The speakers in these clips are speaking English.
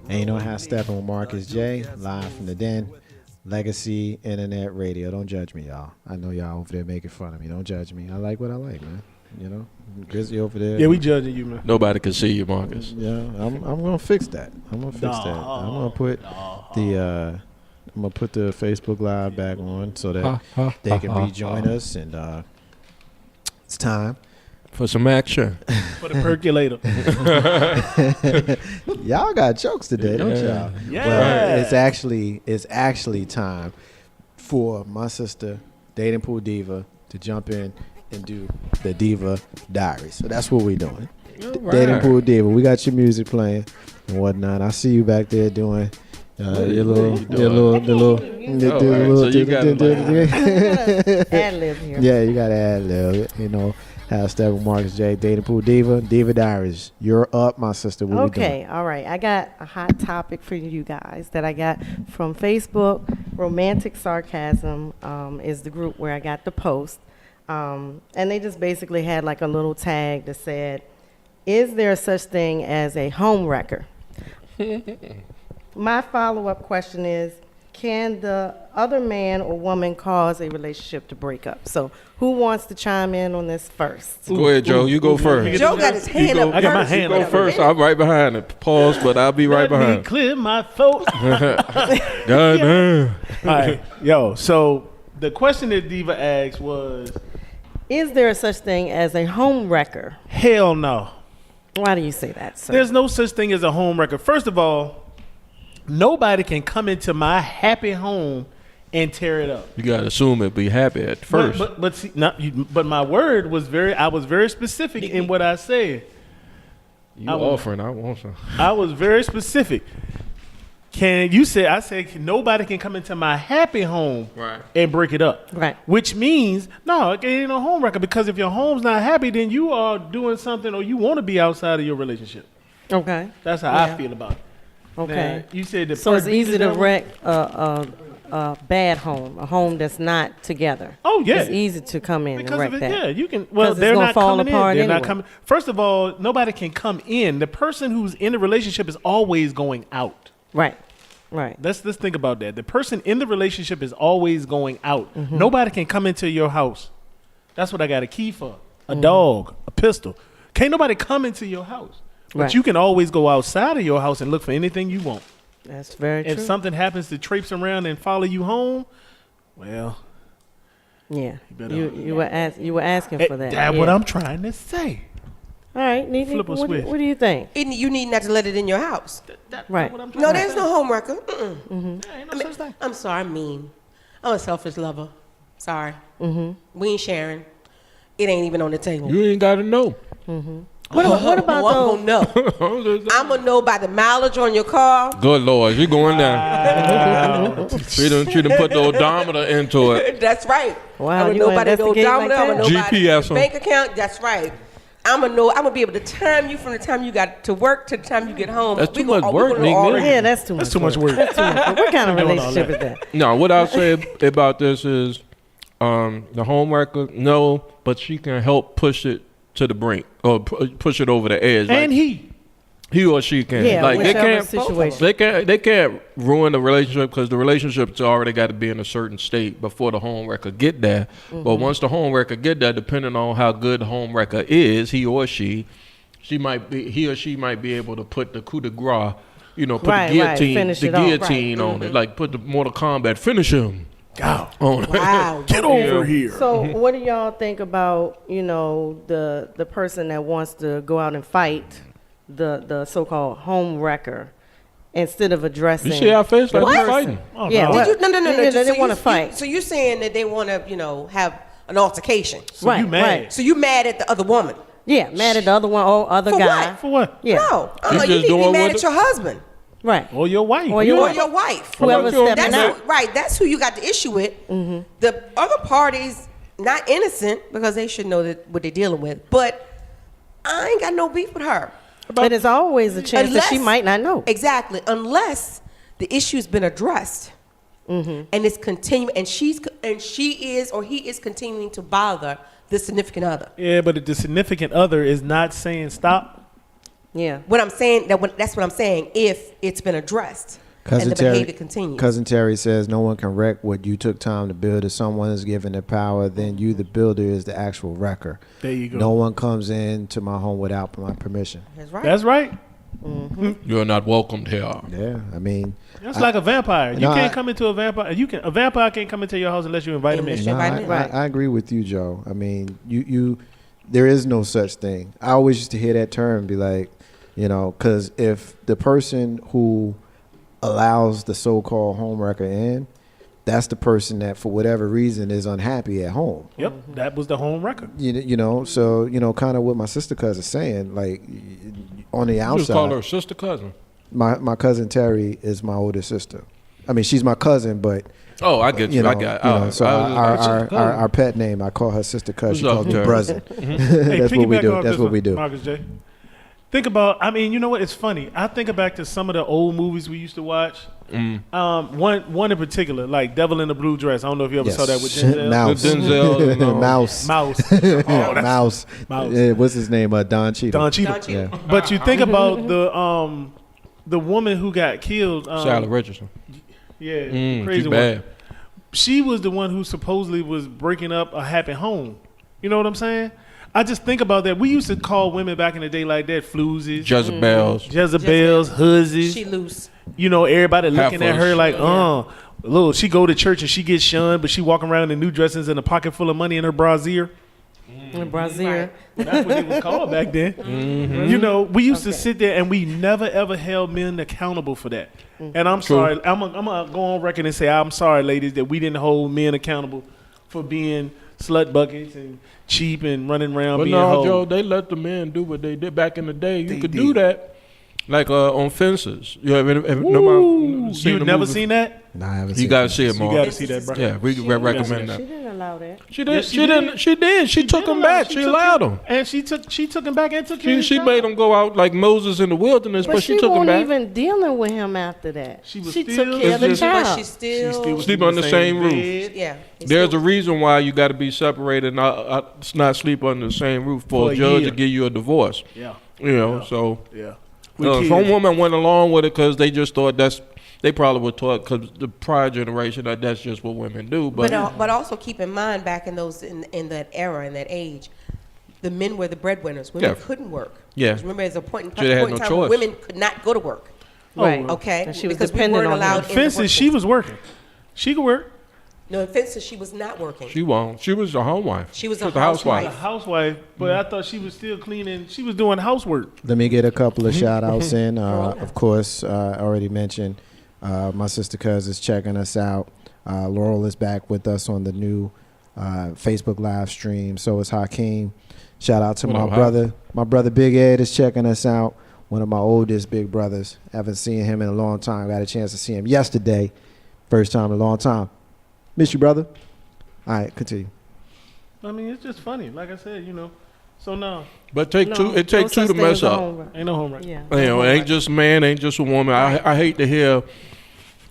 And you know how stepping with Marcus J, live from the den, Legacy Internet Radio. Don't judge me, y'all. I know y'all over there making fun of me. Don't judge me. I like what I like, man. You know, Grizzly over there. Yeah, we judging you, man. Nobody can see you, Marcus. Yeah, I'm gonna fix that. I'm gonna put the Facebook Live back on so that they can rejoin us, and it's time for some action. For the percolator. Y'all got jokes today, don't y'all? Yeah. Well, it's actually time for my sister, Dating Pool Diva, to jump in and do the Diva Diaries. So that's what we're doing. Right. Dating Pool Diva. We got your music playing and whatnot. I see you back there doing your little. So you got ad-lib here. Yeah, you got to ad-lib. You know, hashtag with Marcus J, Dating Pool Diva, Diva Diaries. You're up, my sister. What we doing? Okay, all right. I got a hot topic for you guys that I got from Facebook. Romantic Sarcasm is the group where I got the post. And they just basically had like a little tag that said, "Is there such thing as a home wrecker?" My follow-up question is, can the other man or woman cause a relationship to break up? So who wants to chime in on this first? Go ahead, Joe. You go first. Joe got his hand up. I got my hand Go up. first. I'm right behind it. Pause, but I'll be right Let me behind. clear my throat. Goddamn. All right, yo. So the question that Diva asked was, Is there such thing as a home wrecker? hell no. Why do you say that, sir? There's no such thing as a home wrecker. First of all, nobody can come into my happy home and tear it up. You gotta assume it be happy at first. But see, but my word was I was very specific in what I said. You offering? I want some. I was very specific. I said nobody can come into my happy home and break it up. Right. Which means, no, it ain't no home wrecker, because if your home's not happy, then you are doing something, or you want to be outside of your relationship. Okay. That's how I feel about it. Okay. Now, you said So it's easy to wreck a bad home, a home that's not together. Oh, yeah. It's easy to come in because and wreck of it, that. yeah, you can. Well, it's they're gonna not fall coming apart in. They're anyway. not coming. First of all, nobody can come in. The person who's in the relationship is always going out. Right. Right. Let's think about that. The person in the relationship is always going out. Mm-hmm. Nobody can come into your house. That's what I got a key for. A dog, a pistol. Can't nobody come into your house. But you can always go outside of your house and look for anything you want. That's very true. If something happens to traipse around and follow you home, well, yeah, you were asking for that. That's what I'm trying to say. All right, Nene, Flip a what switch. do you think? You need not to let it in your house. Right. No, there's no home wrecker. Ain't no such thing. I'm sorry, I'm mean. I'm a selfish lover. Sorry. We ain't sharing. It ain't even on the table. You ain't gotta know. What about I'm gonna know. I'm gonna know by the mileage on your car. Good Lord, you going down. She done put the odometer into it. That's right. Wow, I'm gonna you know gonna by the investigate odometer. like I'm gonna know by GPS the bank account. That's right. I'm gonna be able to time you from the time you got to work to the time you get home. That's too much work, Nick. Yeah, that's too much. That's too much work. That's too much work. What kind of relationship is that? No, what I'll say about this is the home wrecker, no, but she can help push it to the brink or push it over the edge. And he or she can. Yeah, like whichever situation. They can't ruin the relationship, because the relationship's already got to be in a certain state before the home wrecker get there. But once the home wrecker get there, depending on how good the home wrecker is, he or she might be able to put the coup de grace, put the guillotine on it, like put the Mortal Kombat, finish him. Wow. Get over here. So what do y'all think about, the person that wants to go out and fight the so-called home wrecker instead of addressing? You see our face like we're person? fighting. Oh, Yeah. no. No. They didn't want to fight. So you're saying that they want to, have an altercation. So you mad. Right. So you mad at the other woman? Yeah, mad at the other one or other For guy. what? For what? Yeah. No. You You just need to be doing mad what at it- your husband. Right. Or your wife. Or Or your your wife. Whoever's How about stepping your- out. Right. That's who you got the issue with. The other party's not innocent because they should know what they're dealing with. But I ain't got no beef with her. But there's always a chance that she Unless- might not know. Exactly. Unless the issue's been addressed. And it's continuing, and she is or he is continuing to bother the significant other. Yeah, but if the significant other is not saying stop, Yeah. What I'm saying, that's what I'm saying, if it's been addressed and the behavior continues. Cousin Terry says no one can wreck what you took time to build. If someone is given the power, then you, the builder, is the actual wrecker. There you go. No one comes into my home without my permission. That's right. That's right. You're not welcomed here. Yeah, I mean, That's like a vampire. You No, can't I- come into a vampire. A vampire can't come into your house unless you invite him Unless in. you no, invite him. Right. I agree with you, Joe. I mean, there is no such thing. I always used to hear that term, be like, because if the person who allows the so-called homewrecker in, that's the person that, for whatever reason, is unhappy at home. Yep, that was the home record. So kind of what my sister cousin saying, like on the You just call her outside, sister cousin. my cousin Terry is my older sister. I mean, she's my cousin, but Oh, I get you. so our pet name, I call her sister cousin. She What's calls up, me Terry? brother. Hey, That's what we piggyback do. off That's this what one, we do. Marcus J. Think about, you know what? It's funny. I think back to some of the old movies we used to watch. One in particular, like Devil in the Blue Dress. I don't know if you ever saw that with Denzel. Mouse. With Denzel and, Mouse. Mouse. Oh, that's Mouse. Mouse. Yeah, what's his name? Don Cheadle. Don Cheadle. Don Cheadle. Yeah. But you think about the woman who got killed. Sally Richardson. Yeah, She crazy bad. one. She was the one who supposedly was breaking up a happy home. You know what I'm saying? I just think about that. We used to call women back in the day like that, floozies, Jezebels, hussies. She loose. Everybody looking at her Heifers. like, look, she go to church and she gets shunned, but she walking around in new dresses and a pocket full of money in her brassiere. In Brazil. Right. That's what it was called back then. We used to sit there and we never ever held men accountable for that. And I'm sorry, I'm gonna go on record and say I'm sorry, ladies, that we didn't hold men accountable for being slut buckets and cheap and running around But being no, hoes. Joe, they let the men do what they did back in the day. You They could did. do that, like on Fences. You have Ooh, you never seen that? Nah, I haven't You seen gotta it. see it, You Mark. gotta see that, bro. Yeah, we recommend She that. didn't allow that. She did. Yes, she didn't. She did. She took did him allow back. it. She took allowed him. him. And she took him back and took him. She made him go out like Moses in the wilderness, but she took him wasn't back. even dealing with him after that. She was took still- care of the It's just- But child. she's still, Sleep on the same roof. bed. yeah. it's There's still- a reason why you got to be separated, not sleep under the same roof for For a a judge year. to give you a divorce. Yeah, So yeah. some women went along with it because they just thought they probably were taught because the prior generation that's just what women do. But But also keep in mind, back in in that era, in that age, the men were the breadwinners. Women Yeah. couldn't work. Yeah. 'Cause remember, there's a point in They had point no in time when choice. women could not go to work. Right. Okay, And she was because we dependent weren't on him. allowed. in the Fences, she workplace. was working. She could work. No, in Fences, she was not working. she won't. She was a homewife. She was a A housewife. housewife, but I thought she was still cleaning. She was doing housework. Let me get a couple of shout outs in. Of course, I already mentioned my sister cousin's checking us out. Laurel is back with us on the new Facebook live stream. So is Hakeem. Shout out to What my up, brother. My brother Big Ed is checking us out. One of my oldest big brothers. Haven't seen him in a long time. Got a chance to see him yesterday. First time in a long time. Miss you, brother. All right, continue. I mean, it's just funny. Like I said, So no, But it takes two no to such thing mess as a up. home run. ain't no homework. Yeah. It ain't just a man, ain't just a woman. I hate to hear.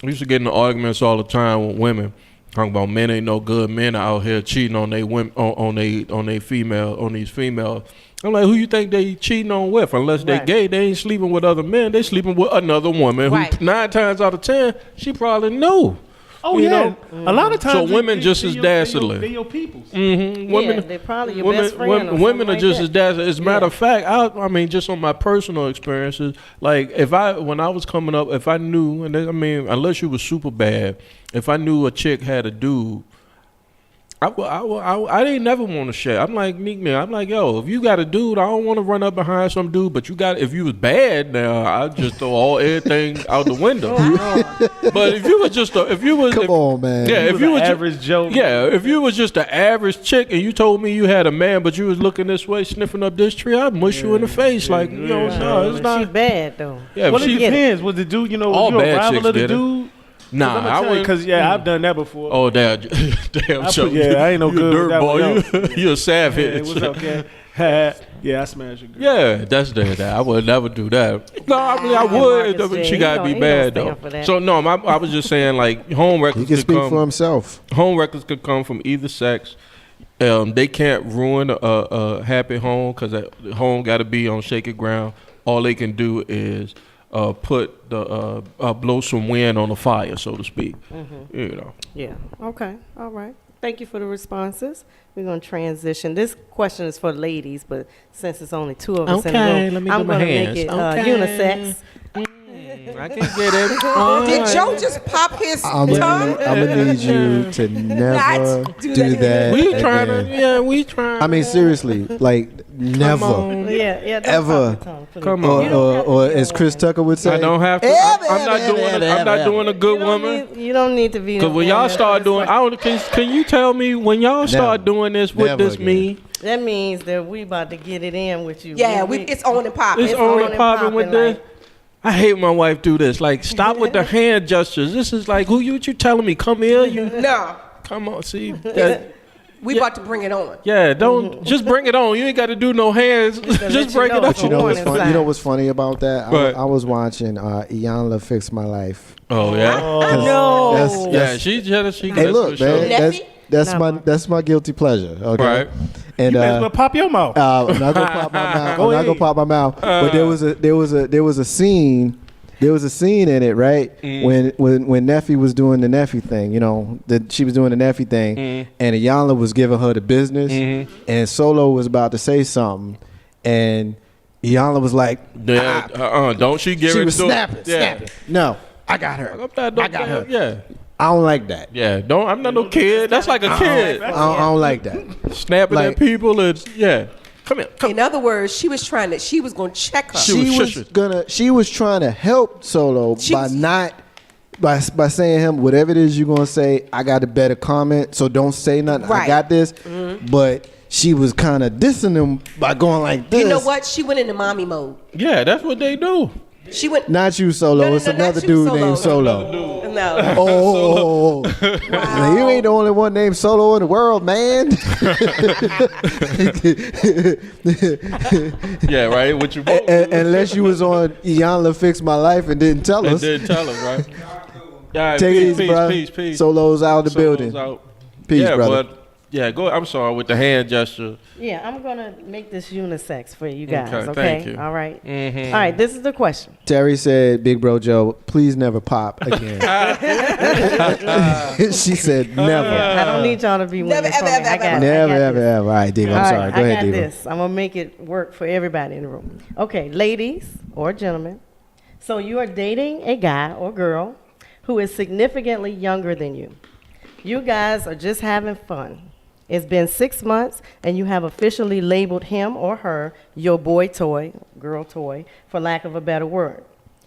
I used to get into arguments all the time with women talking about men ain't no good. Men are out here cheating on they women, on these females. I'm like, who you think they cheating on with? Unless they Right. gay, they ain't sleeping with other men. They sleeping with another woman Right. who 9 times out of 10 she probably knew. Oh You yeah, know? a lot of times. women just as dastardly. They your peoples. Mm-hmm. Yeah, they're probably your best friend. or Women something are like just that. as dastardly. As a matter Yeah. of fact, I mean, just on my personal experiences, like when I was coming up, if I knew, unless you was super bad, if I knew a chick had a dude, I didn't never want to share. I'm like, Nick, man, I'm like, yo, if you got a dude, I don't want to run up behind some dude, but if you was bad now, I just throw everything out the window. But if you was Come on, man. yeah, if you was average Joe. yeah, if you was just an average chick and you told me you had a man, but you was looking this way, sniffing up this tree, I'd mush you in the face. Like, no, it's She not. bad though. Yeah, Well, if it she, depends. Was the dude, All was you a bad rival chicks of the did it. dude? nah, I wouldn't. Because I've done that before. Oh, damn, Joe. I ain't no you good a with dirt that boy. one, You a savage. Hey, what's up, gang? Yeah, I smashed a girl. Yeah, that's that. I would never do that. No, I Marcus would. J, She he gotta don't- be he bad don't though. stand for that. So no, I was just saying like home records He can could speak come. for himself. Home records could come from either sex. They can't ruin a happy home because the home got to be on shaky ground. all they can do is put the blow some wind on the fire, so to speak. You know. Yeah. Okay. All right. Thank you for the responses. We're going to transition. This question is for ladies, but since it's only two of us in the room, let me I'm get my going to hands. make it unisex. I can get it. Did Joe just pop his I'm tongue? gonna need you to never Not do do that. that. We trying to, again. we trying. I mean, seriously, like never, Yeah. Don't Ever. pop your tongue, please. Come or, on. You don't have to or be as a Chris woman. Tucker would say, I don't have to. I'm not doing a good woman. You don't need to be. Because when y'all start doing, can you tell me when y'all start Never. doing this, what Never this again. mean? That means that we about to get it in with you. Yeah, it's on and popping. It's on only and popping with popping, this. I hate my wife do this. Like, stop with the hand gestures. This is like, what you telling me? Come here, you. No, Come on, see. That, we about to bring it on. yeah, don't just bring it on. You ain't got to do no hands. Just break it it's up. You know what's on funny? inside. You know what's funny about that? What? I was watching Iyanla Fix My Life. Oh yeah. No. That's- Yeah, she jealous. She Hey, that's look, for sure. man, Nephew? that's my guilty pleasure. Okay, Right. and You might as well pop your mouth. I'm not gonna pop my mouth. Go I'm not ahead. gonna pop my mouth. But there was a scene. There was a scene in it, right? When Neffy was doing the Neffy thing, you know, she was doing the Neffy thing, and Iyanla was giving her the business, and Solo was about to say something, and Iyanla was like, Yeah, don't she give she it was to snapping, Yeah. snapping. No, I got her. I got her. Yeah. I don't like that. Yeah. Don't. I'm not no kid. That's like a kid. I don't like that. Snapping Like- at people and yeah. Come here. Come. In other words, she was going to check her. She was trying to help Solo by saying him whatever it is you're gonna say. I got a better comment, so don't say nothing. Right. I got this, but she was kind of dissing him by going like this. You know what? She went into mommy mode. Yeah, that's what they do. She went. Not you, Solo. No, It's not another you, dude Solo. named Solo. No. Oh, Wow. you ain't the only one named Solo in the world, man. Yeah, right. What you Unless you was on Iyanla Fix My Life and didn't tell and us. didn't tell us, right? Yeah, Take it peace, easy, bro. peace. Solo's out of the Solo's building. out. Peace, yeah, brother. but yeah, go. I'm sorry with the hand gesture. Yeah, I'm gonna make this unisex for you guys. Okay, Okay. thank you. All right. Mhm. All right. This is the question. Terry said, "Big bro Joe, please never pop again." She said, "Never, I don't need y'all to be Never, women for me. ever, I ever, got it. never, I got ever, this. ever." All right, Diva. I'm All sorry. right, Go ahead, I got Diva. this. I'm gonna make it work for everybody in the room. Okay, ladies or gentlemen. So you are dating a guy or girl who is significantly younger than you. You guys are just having fun. It's been 6 months, and you have officially labeled him or her your boy toy, girl toy, for lack of a better word.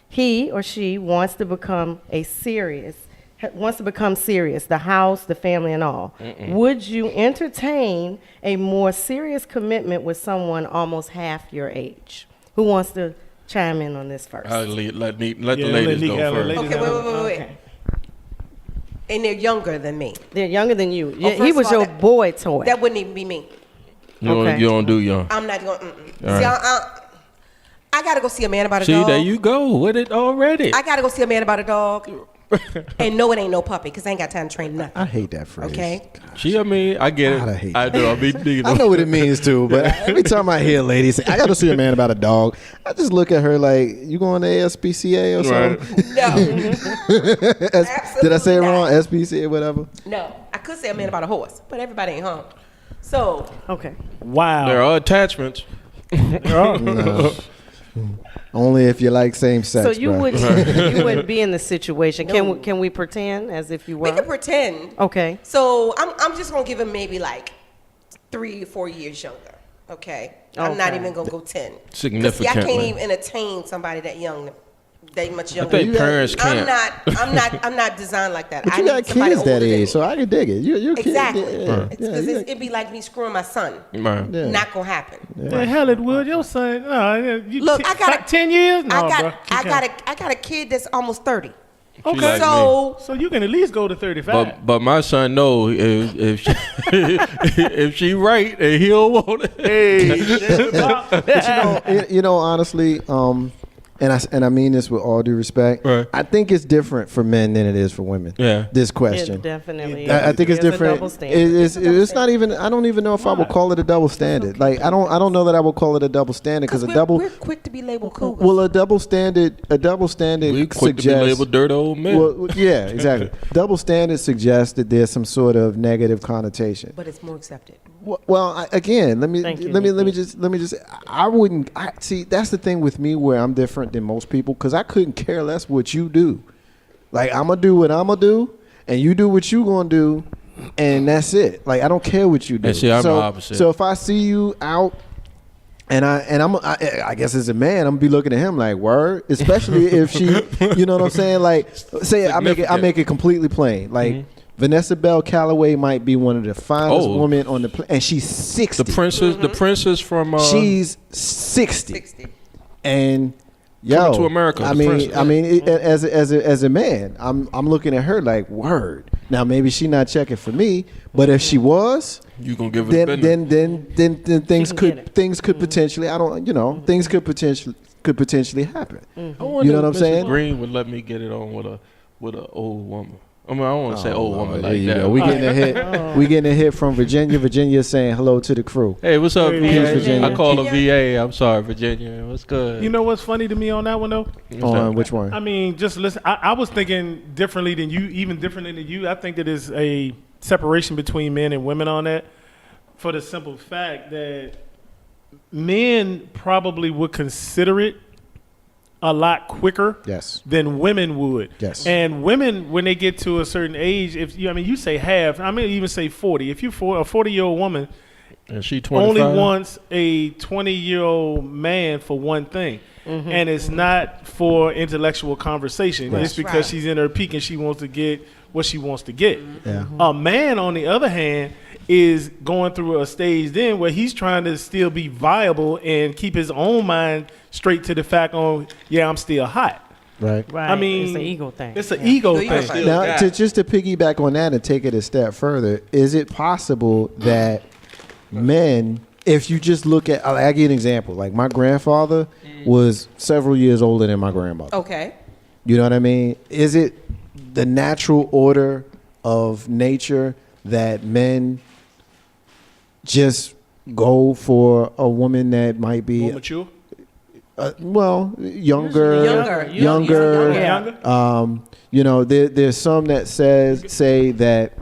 He or she wants to become serious, the house, the family, and all. Would you entertain a more serious commitment with someone almost half your age? Who wants to chime in on this first? Let the Yeah, ladies let go Nika- first. ladies Okay, wait. Okay. And they're younger than me. They're younger than you. Oh, He first was of all, your boy toy. That wouldn't even be me. Okay. You don't do young. I'm not going. All See, right. I gotta go see a man about a See, dog. there you go with it already. I gotta go see a man about a dog, and no, it ain't no puppy because I ain't got time to train nothing. I hate that phrase. Okay. I mean, I get it. God, I hate I do. I mean, neither. I know what it means too, but every time I hear ladies say, "I got to see a man about a dog," I just look at her like, "You going to ASPCA or something?" No, Did I say it not. wrong? SPCA, whatever. No, I could say a man about a horse, but everybody ain't home. So Okay. Wow. There are attachments. No. Only if you like same sex. So you bro. wouldn't be in the situation. No. Can we pretend as if you were? we can pretend. Okay. So I'm just gonna give him maybe like 3 or 4 years younger. Okay. I'm not Okay. even gonna go 10. 'Cause, see, I Significantly. can't even entertain somebody that young, that much I younger. think parents can't. I'm not designed like that. But I you need got somebody kids that older than me. age, so I can dig it. You Exactly. Kid, yeah, It's yeah, because you it'd be like me screwing my son. Right. Yeah. Not gonna happen. The hell it would. Your son. No, you Look, I got 10 years. No, bro. I got a kid that's almost 30. She Okay. like me. So So you can at least go to 35. But my son know if she, if she right and he don't want it. Hey, But honestly, and I mean this with all due respect. Right. I think it's different for men than it is for women. Yeah. This question. It definitely. I think it's There's a different. double standard. It's not even. I don't even know if I would call it a double standard. Like I don't know that I would call it a double standard because a double. We're quick to be labeled cool. Well, a double standard We quick to be suggests. labeled dirt old men. Well, yeah, exactly. Double standard suggests that there's some sort of negative connotation. But it's more accepted. Well, again, let me Thank you, let me just. I wouldn't. See, that's the thing with me where I'm different than most people because I couldn't care less what you do. Like I'm gonna do what I'm gonna do, and you do what you gonna do, and that's it. Like I don't care what you do. And see, I'm the opposite. So if I see you out. I guess as a man, I'm gonna be looking at him like word, especially if she, you know what I'm saying? Like, say I make it completely plain. Like Vanessa Bell Calloway might be one of the finest women on the planet, and she's 60. The princess from she's 60. And Coming to America, I the mean, princess. as a man, I'm looking at her like word. Now maybe she not checking for me, but if she was. You gonna give her Then things could potentially things could potentially happen. You know what I'm saying? Green would let me get it on with a old woman. I mean, I don't want to say old woman like that. Go. We getting a hit. We getting a hit from Virginia. Virginia saying hello to the crew. Hey, what's up, VA? Virginia. I call her VA. I'm sorry, Virginia. What's good? You know what's funny to me on that one though? On which one? I mean, just listen. I was thinking differently than you, even differently than you. I think that there's a separation between men and women on that, for the simple fact that men probably would consider it a lot quicker than women would. Yes. And women, when they get to a certain age, you say half, I mean even say 40. If you're a 40-year-old woman, and she 25? only wants a 20-year-old man for one thing. And it's not for intellectual conversation. Right. It's because she's in her peak and she wants to get what she wants to get. Yeah. A man, on the other hand, is going through a stage then where he's trying to still be viable and keep his own mind straight to the fact I'm still hot. Right. Right. I mean, it's an ego thing. It's an ego thing. Now, just to piggyback on that and take it a step further, is it possible that men, if you just look at, I'll give you an example. Like my grandfather was several years older than my grandmother. Okay. You know what I mean? Is it the natural order of nature that men just go for a woman that might be More mature? younger. There's some that say that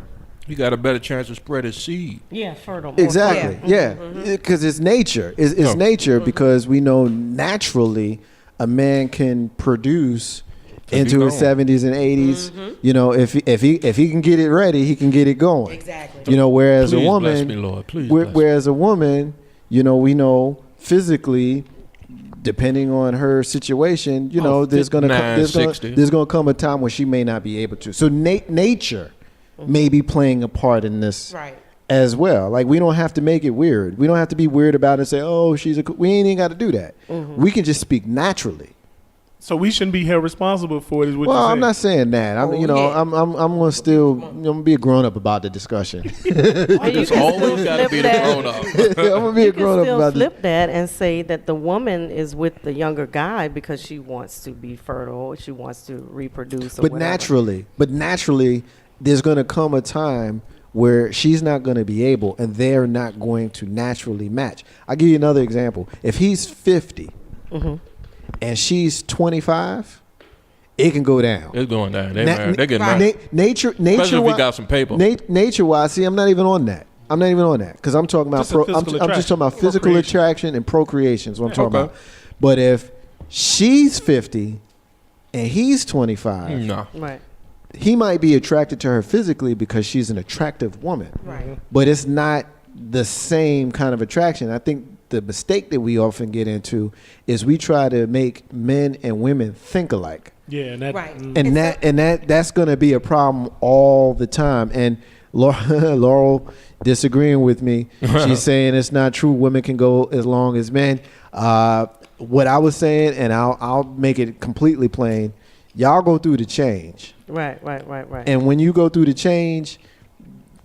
You got a better chance to spread a seed. Yeah, fertile. exactly, yeah, because it's nature. It's nature because we know naturally a man can produce into his 70s and 80s. You know, if he can get it ready, he can get it going. Exactly. You know, whereas Please a woman, bless me, Lord. Please bless me. whereas a woman, you know, we know physically, depending on her situation, you know, there's gonna come a time when she may not be able to. So nature may be playing a part in this as well. Like we don't have to make it weird. We don't have to be weird about it and say, "Oh, we ain't even got to do that." We can just speak naturally. So we shouldn't be held responsible for it. Is what Well, you're saying. I'm not saying that. I'm gonna still, I'm gonna be a grown up about the discussion. It's always got to be the grown up. I'm gonna be a grown up still about flip that and say that the woman is with the younger guy because she wants to be fertile, she wants to reproduce. Or But whatever. naturally, there's gonna come a time where she's not gonna be able, and they're not going to naturally match. I'll give you another example. If he's 50. And she's 25, it can go down. It's going down. They're getting married. Nature. Especially if we got some paper. Nature-wise, see, I'm not even on that. because I'm talking about I'm just talking about physical attraction and procreation. Is what I'm talking about. But if she's 50 and he's 25, no, Right. he might be attracted to her physically because she's an attractive woman. Right. But it's not the same kind of attraction. I think the mistake that we often get into is we try to make men and women think alike. Yeah, and that, Right. And that's going to be a problem all the time. And Laurel disagreeing with me. She's saying it's not true. Women can go as long as men. What I was saying, and I'll make it completely plain. Y'all go through the change. Right. And when you go through the change,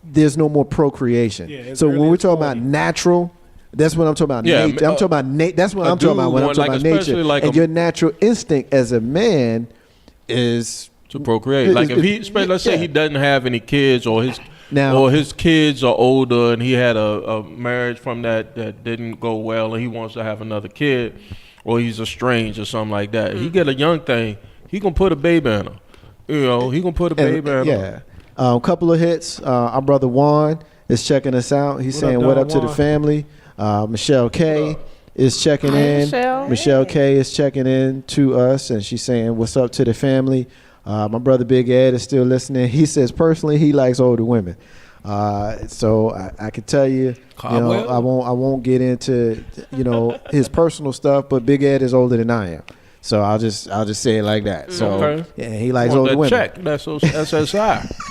there's no more procreation. Yeah, so when we're talking 40. about natural, That's what I'm talking about. Yeah, nature. I'm talking about That's what I'm talking about when I'm talking about nature. Like and your natural instinct as a man is to procreate. Like if he, let's say he doesn't have any kids, or his kids are older, and he had a marriage from that didn't go well, and he wants to have another kid, or he's estranged or something like that. He get a young thing, he gonna put a baby in her. You know, he gonna put a baby in her. Yeah. Couple of hits. Our brother Juan is checking us out. He's saying, "What up to the family?" Michelle K is checking in. Michelle K is checking in to us, and she's saying, "What's up to the family?" My brother Big Ed is still listening. He says personally he likes older women. So I can tell you, I won't get into his personal stuff, but Big Ed is older than I am. So I'll just say it like that. So yeah, he likes older women. Check. That's SSI.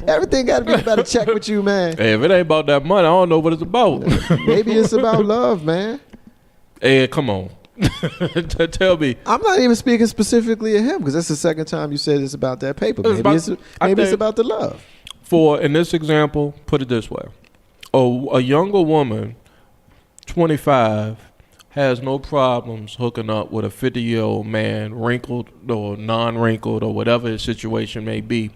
Everything got to be about a check with you, man. Hey, if it ain't about that money, I don't know what it's about. Maybe it's about love, man. Hey, come on. Tell me. I'm not even speaking specifically of him because that's the second time you said it's about that paper. Maybe it's about the love. In this example, put it this way. A younger woman, 25, has no problems hooking up with a 50-year-old man, wrinkled or non-wrinkled or whatever his situation may be.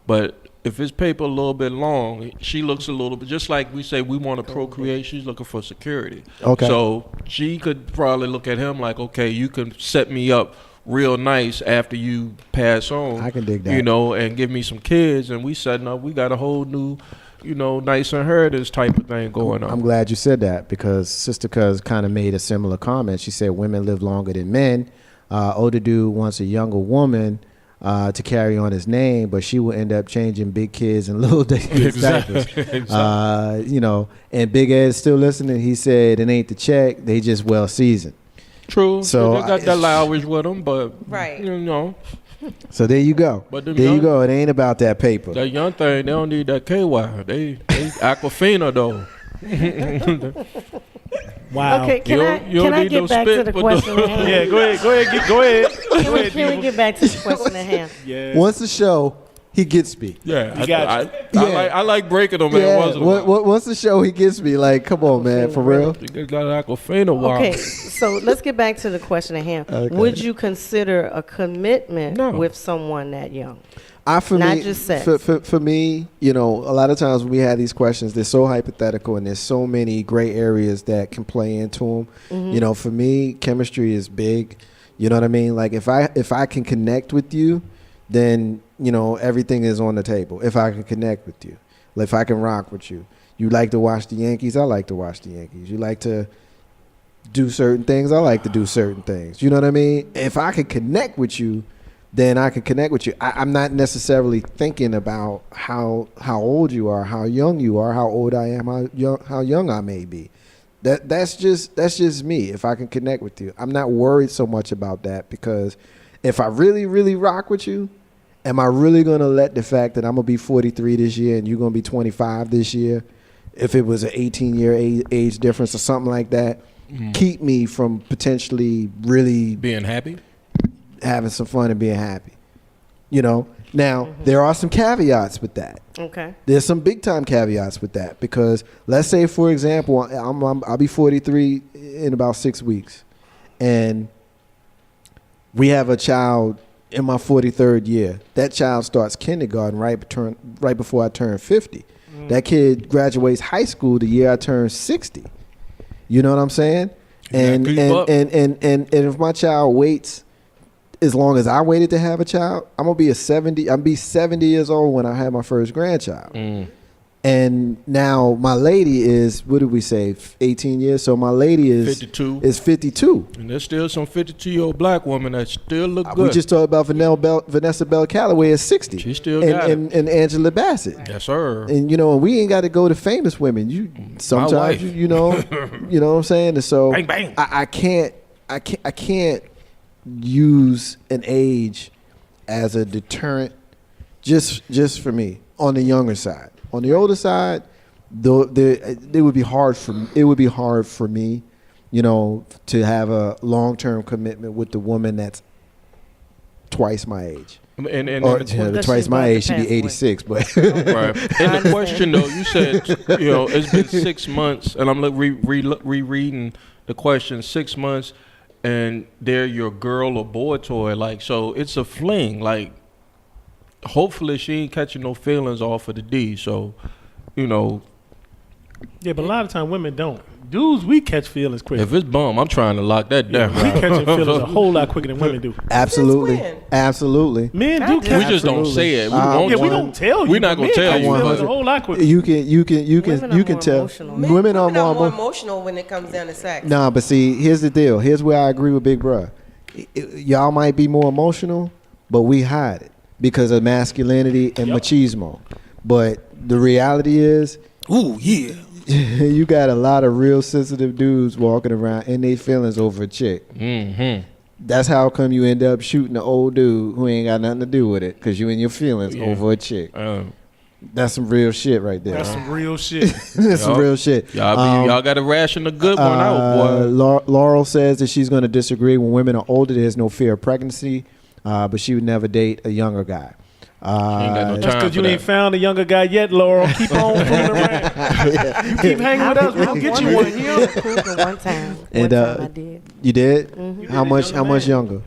But if his paper a little bit long, she looks a little bit, just like we say we want to procreate, she's looking for security. Okay. So she could probably look at him like, okay, you can set me up real nice after you pass on. I can dig that. And give me some kids, and we setting up, we got a whole new, nice inheritance type of thing going on. I'm glad you said that because Sister Cuz kind of made a similar comment. She said women live longer than men. Older dude wants a younger woman to carry on his name, but she will end up changing big kids and little kids' diapers. Exactly. And Big Ed's still listening. He said it ain't the check; they just well seasoned. True. So they got that language with them, but right. So there you go. But there you go. It ain't about that paper. That young thing, they don't need that KY. They Aquafina though. Wow. Okay, can I get back to the question at hand? Yeah, go ahead. Can we get back to the question at hand? Yeah. Once the show, he gets me. Yeah, I like breaking them. Man. Once the show, he gets me. Like, come on, man, for real. You got Aquafina. Wow. Okay, so let's get back to the question at hand. Okay. Would you consider a commitment with someone that young? Just sex. For me, a lot of times when we have these questions, they're so hypothetical and there's so many gray areas that can play into them. Mm-hmm. For me, chemistry is big. You know what I mean? Like if I can connect with you, then everything is on the table. If I can connect with you, like if I can rock with you, you like to watch the Yankees, I like to watch the Yankees. You like to do certain things, I like to do certain things. You know what I mean? If I can connect with you, then I can connect with you. I'm not necessarily thinking about how old you are, how young you are, how old I am, how young I may be. That's just me. If I can connect with you, I'm not worried so much about that because if I really, really rock with you, am I really gonna let the fact that I'm gonna be 43 this year and you're gonna be 25 this year, if it was an 18-year age difference or something like that, keep me from potentially really being happy? Having some fun and being happy, Now there are some caveats with that. Okay. There's some big time caveats with that because let's say, for example, I'll be 43 in about 6 weeks, and we have a child in my 43rd year. That child starts kindergarten right before I turn 50. That kid graduates high school the year I turn 60. You know what I'm saying? And if my child waits as long as I waited to have a child, I'm be 70 years old when I have my first grandchild. And now my lady is, what did we say, 18 years? So my lady is 52. Is 52. And there's still some 52-year-old black women that still look good. We just talked about Vanessa Bell Calloway is 60. She still got it. And Angela Bassett. Yes, sir. And we ain't got to go to famous women. Sometimes you know what I'm saying? And so bang, bang. I can't use an age as a deterrent just for me on the younger side. On the older side, it would be hard for me, to have a long-term commitment with the woman that's twice my age. And Or That twice she's my about to age, she'd be pass away. 86. But right. And the question though, you said it's been 6 months, and I'm rereading the question. 6 months, and they're your girl or boy toy. Like, so it's a fling. Like, hopefully she ain't catching no feelings off of the D. So, Yeah, but a lot of time women don't. Dudes, we catch feelings quick. if it's bum, I'm trying to lock that down. We catching feelings a whole lot quicker than women do. absolutely, Since when? absolutely. Men I do do. catch. We just don't say it. We Yeah, won't. Yeah, we don't tell you. We're not but gonna men tell catch you. feelings a whole lot quicker. You can Women are more tell. emotional. Women are more. more emotional when it comes down to sex. Nah, but see, here's the deal. Here's where I agree with Big Bruh. Y'all might be more emotional, but we hide it because of masculinity and machismo. But the reality is, Ooh, yeah. you got a lot of real sensitive dudes walking around in their feelings over a chick. Mm-hmm. That's how come you end up shooting an old dude who ain't got nothing to do with it because you in your feelings over a chick. That's some real shit right there. That's some real shit. That's some Yup. real shit. Y'all got to ration a good one out, boy. Laurel says that she's going to disagree. When women are older, there's no fear of pregnancy, but she would never date a younger guy. Ain't got no That's time because you for ain't that. found a younger guy yet, Laurel. Keep on fooling around. You keep hanging with us, we'll get you one. I wanted to be a cougar one time. And, One time I did. You did? You How did much? a How much younger younger?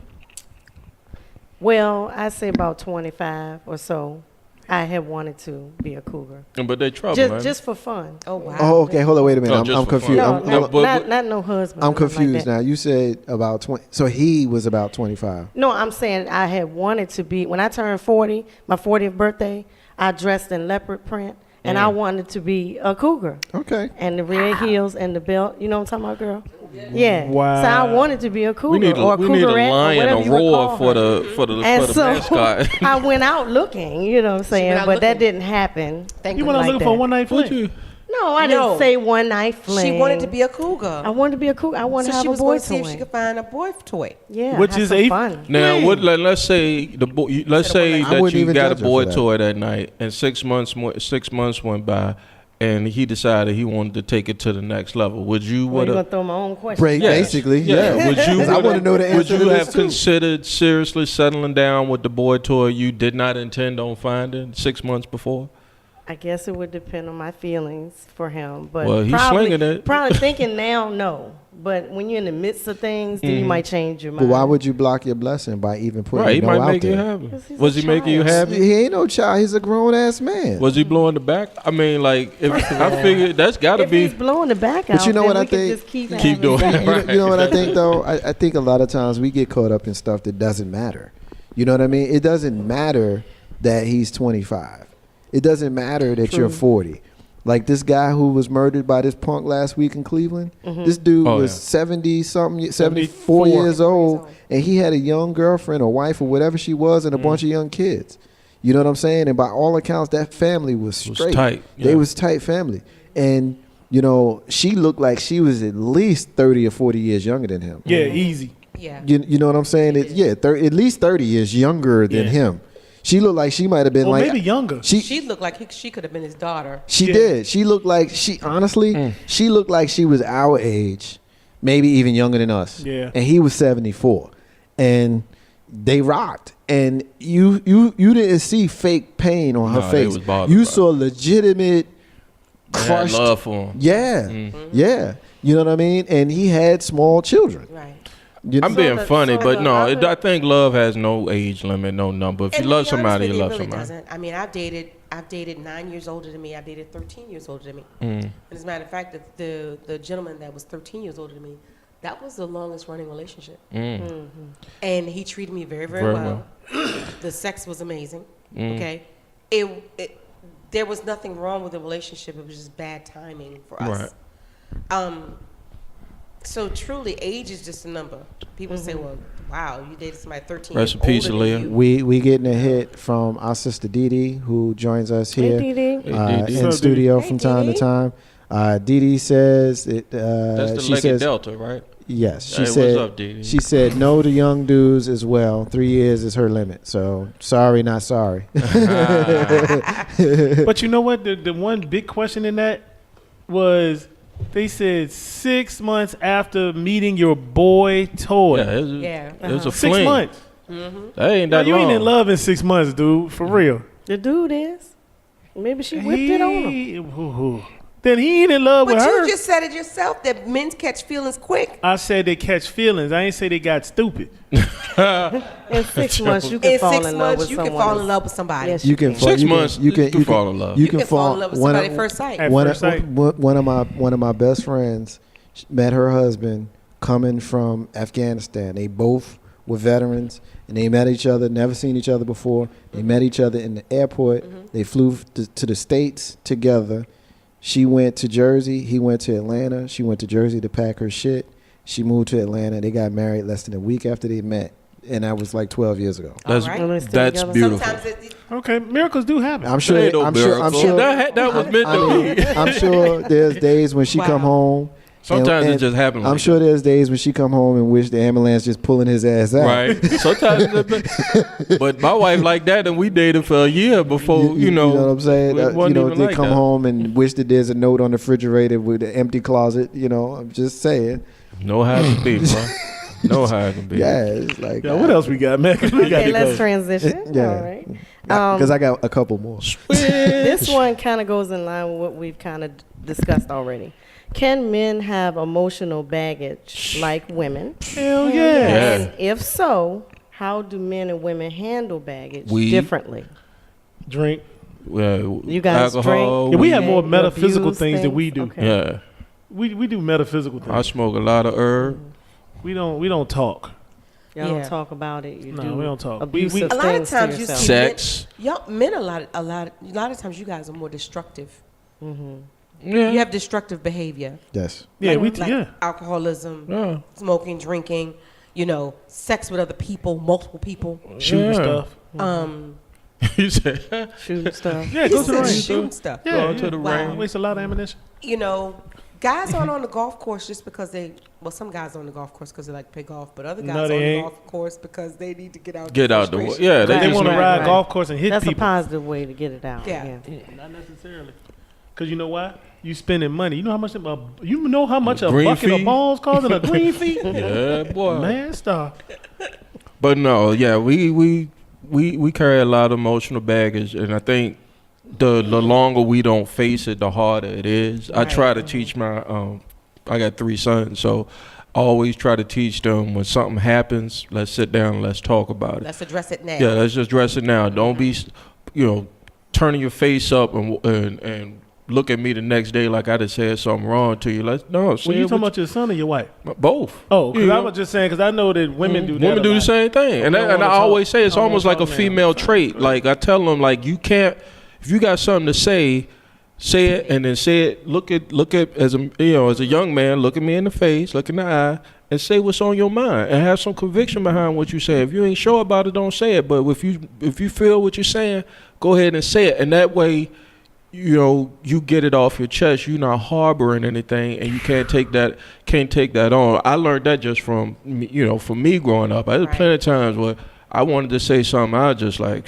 Well, I say about 25 or so. I had wanted to be a cougar, But they trouble, man. just for fun. Oh wow. Oh, okay. Hold on. Wait a minute. No, I'm just for confused. fun. No, I'm, not no husband. I'm nothing like confused that. now. You said about 20. So he was about 25. No, I'm saying I had wanted to be, when I turned 40, my 40th birthday, I dressed in leopard print, and I wanted to be a cougar. Okay. And the red heels and the belt, you know what I'm talking about, girl? Yeah. Wow. So I wanted to be a cougar we need or a we need a cougarette or lion, whatever a you would roar call for her. the And so mascot. I went out looking, you know what I'm saying, out but that looking. didn't happen. Thank You you. went out like looking that. for a one night Would fling. you? No, I No. didn't say one night fling. She wanted to be a cougar. I wanted to be a cougar. I wanted So to have she a was boy going to see if toy. she could find a boy toy. Yeah, Which have is some a fun. Now, Fling. let's say the boy. Let's say I that wouldn't you even got a judge her boy for that. toy that night, and 6 months went by, and he decided he wanted to take it to the next level. Would you? Well, Would you're going to throw my own question. Right, Yes. basically, Yeah. yeah. Would you? 'Cause I want to know the Would answer to you this have too. considered seriously settling down with the boy toy you did not intend on finding 6 months before? I guess it would depend on my feelings for him, but Well, he's probably, slinging it. Probably thinking now, no. But when you're in the midst of things, then you might change your But mind. why would you block your blessing by even putting Right, he no might out make you there? happy. Because he's Was a he making you child. happy? He ain't no child. He's a grown ass man. Was he blowing the back? I mean, like, if I figured that's got to If be. he's blowing the back out, But you know then what we I could think? just keep doing having it. You know what I think though? I think a lot of times we get caught up in stuff that doesn't matter. You know what I mean? It doesn't matter that he's 25. It doesn't matter that you're 40. Like this guy who was murdered by this punk last week in Cleveland. This dude Oh, was yeah. 70 something, 74 74 years old, and he had a young girlfriend or wife or whatever she was, and a bunch of young kids. You know what I'm saying? And by all accounts, that family was straight. tight, They yeah. was tight family, and you know she looked like she was at least 30 or 40 years younger than him. Yeah, easy. Yeah. You know what I'm saying? At least 30 years younger than Yeah. him. She looked like she might have been Or like maybe younger. She looked like she could have been his daughter. She Yeah. did. She looked like she looked like she was our age, maybe even younger than us. Yeah. And he was 74. And they rocked. And you didn't see fake pain on her No, they face. was bothered You by it. saw legitimate They had crushed love for him. Yeah. Yeah. You know what I mean? And he had small children. Right. You I'm know? being funny, so but the no, other- I think love has no age limit, no number. If you And to love be honest somebody, with you it love really somebody. doesn't. I mean, I've dated 9 years older than me. I've dated 13 years older than me. Mm. And as a matter of fact, the gentleman that was 13 years older than me, that was the longest running relationship. Mm. And he treated me very, very, Very well. The sex was amazing. Mm. Okay. There was nothing wrong with the relationship. It was just bad timing for us. Right. So truly, age is just a number. People say, "Well, wow, you dated somebody 13 Rest years in peace, older than Aaliyah. you." We getting a hit from our sister Dee who joins us here. Hey, Dee Dee. Hey, Dee Dee. In What's up, studio Dee from Dee? time to time. Dee Dee says it. That's the she Leggy says Delta, right? yes. She Hey, what's said up, Dee Dee? she said no to young dudes as well. 3 years is her limit. So sorry, not sorry. But you know what? The one big question in that was they said 6 months after meeting your boy toy. Yeah, Yeah. it was a 6 fling. months. That ain't Now, that you long. ain't in love in 6 months, dude. For real. The dude is. Maybe she whipped it on him. Then he ain't in love But with her. you just said it yourself that men catch feelings quick. I said they catch feelings. I ain't say they got stupid. In 6 months, you can In fall 6 in love months, with you someone. can fall in else. love with somebody. Yes, You can fall, 6 you months, You can fall in love. You can fall in love with somebody at first sight. At One first sight. of my best friends met her husband coming from Afghanistan. They both were veterans, and they met each other. Never seen each other before. They met each other in the airport. They flew to the States together. She went to Jersey. He went to Atlanta. She went to Jersey to pack her shit. She moved to Atlanta. They got married less than a week after they met, and that was like 12 years ago. That's All right. And they still that's together. beautiful. Sometimes Okay, miracles do happen. I'm sure. Ain't no I'm sure. miracle. That was meant to be. I'm sure there's days when she come home. Sometimes it just happens. I'm like sure there's days when she come home and wish the ambulance just pulling his ass out. Right. Sometimes, but my wife like that, and we dated for a year before. You know what I'm saying? it wasn't even they like come that. home and wish that there's a note on the refrigerator with an empty closet. I'm just saying. Know how it can be, bro. Know how it can be. Yeah, it's like. Yeah, what else we got, man? 'Cause we got Okay, to let's go. transition. Yeah. All right. Because I got a couple more. This one kind of goes in line with what we've kind of discussed already. Can men have emotional baggage like women? Hell yeah. Yeah. And if so, how do men and women handle baggage We- differently? Drink. You guys alcohol, Yeah, we have more You metaphysical abuse things than we do. Okay. Yeah, We do metaphysical things. I smoke a lot of herb. We don't talk. Y'all Yeah. don't talk about it. You No, do we don't talk. abusive A lot of things to times you yourself. see Sex. men a lot of times you guys are more destructive. Yeah. You have destructive behavior. Yes. Yeah, like yeah. alcoholism, Yeah. smoking, drinking, sex with other people, multiple people. Shooting Yeah. stuff. You said Shooting stuff. Yeah, He go to the said range. shooting stuff. Yeah, Go to the Wow. range. Waste a lot of ammunition. Guys aren't on the golf course just because some guys are on the golf course because they like to play golf, but other guys No, are they on the ain't. golf course because they need to get out. Get out the way. frustration. Yeah, They Right. want to Right, ride right. golf course and hit That's a people. positive way to get it out. Yeah. Not necessarily. Because you know why? You spending money. You know how much a Green bucket fee? of balls costs and a green fee? Yeah, boy. Man, stop. But no, yeah, we carry a lot of emotional baggage, and I think the longer we don't face it, the harder it is. I try to teach my I got 3 sons, so I always try to teach them when something happens, let's sit down and let's talk about it. Let's address it now. Yeah, let's just address it now. Don't be, turning your face up and look at me the next day like I just said something wrong to you. Say Well, you it talking with about your son or your wife? both. Oh, because You I know? was just saying, because I know that women do that. Women a do the lot. same thing, and Don't I wanna always talk. say it's Don't almost wanna like a talk now. female trait. Like I tell them, like you can't. If you got something to say it and then say it. Look at as a young man. Look at me in the face, look in the eye, and say what's on your mind, and have some conviction behind what you say. If you ain't sure about it, don't say it. But if you feel what you're saying, go ahead and say it, and that way. You get it off your chest. You're not harboring anything, and you can't take that on. I learned that just from from me growing up. There's plenty of times where I wanted to say something. I was just like,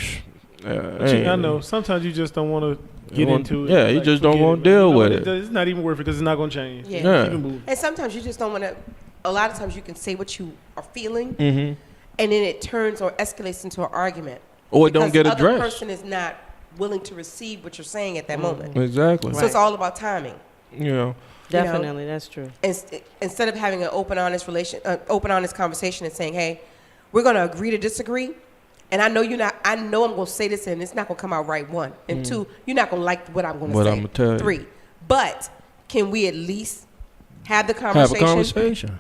I know. Sometimes you just don't want to get into it. Yeah, you just don't forget want it, to man. deal You know with what? it. It's not even worth it because it's not going to change. Yeah. Yeah. Keep it moving. And sometimes you just don't want to. A lot of times you can say what you are feeling, Mm-hmm. and then it turns or escalates into an argument. Or it don't get because the other addressed. person is not willing to receive what you're saying at that moment. Exactly. So it's all about timing. Definitely, that's true. Instead of having an open, honest conversation and saying, "Hey, we're going to agree to disagree," and I know I'm going to say this, and it's not going to come out right. 1 and 2, you're not going to like what I'm going to say. I'm gonna tell you. 3, but can we at least have the Have a conversation conversation.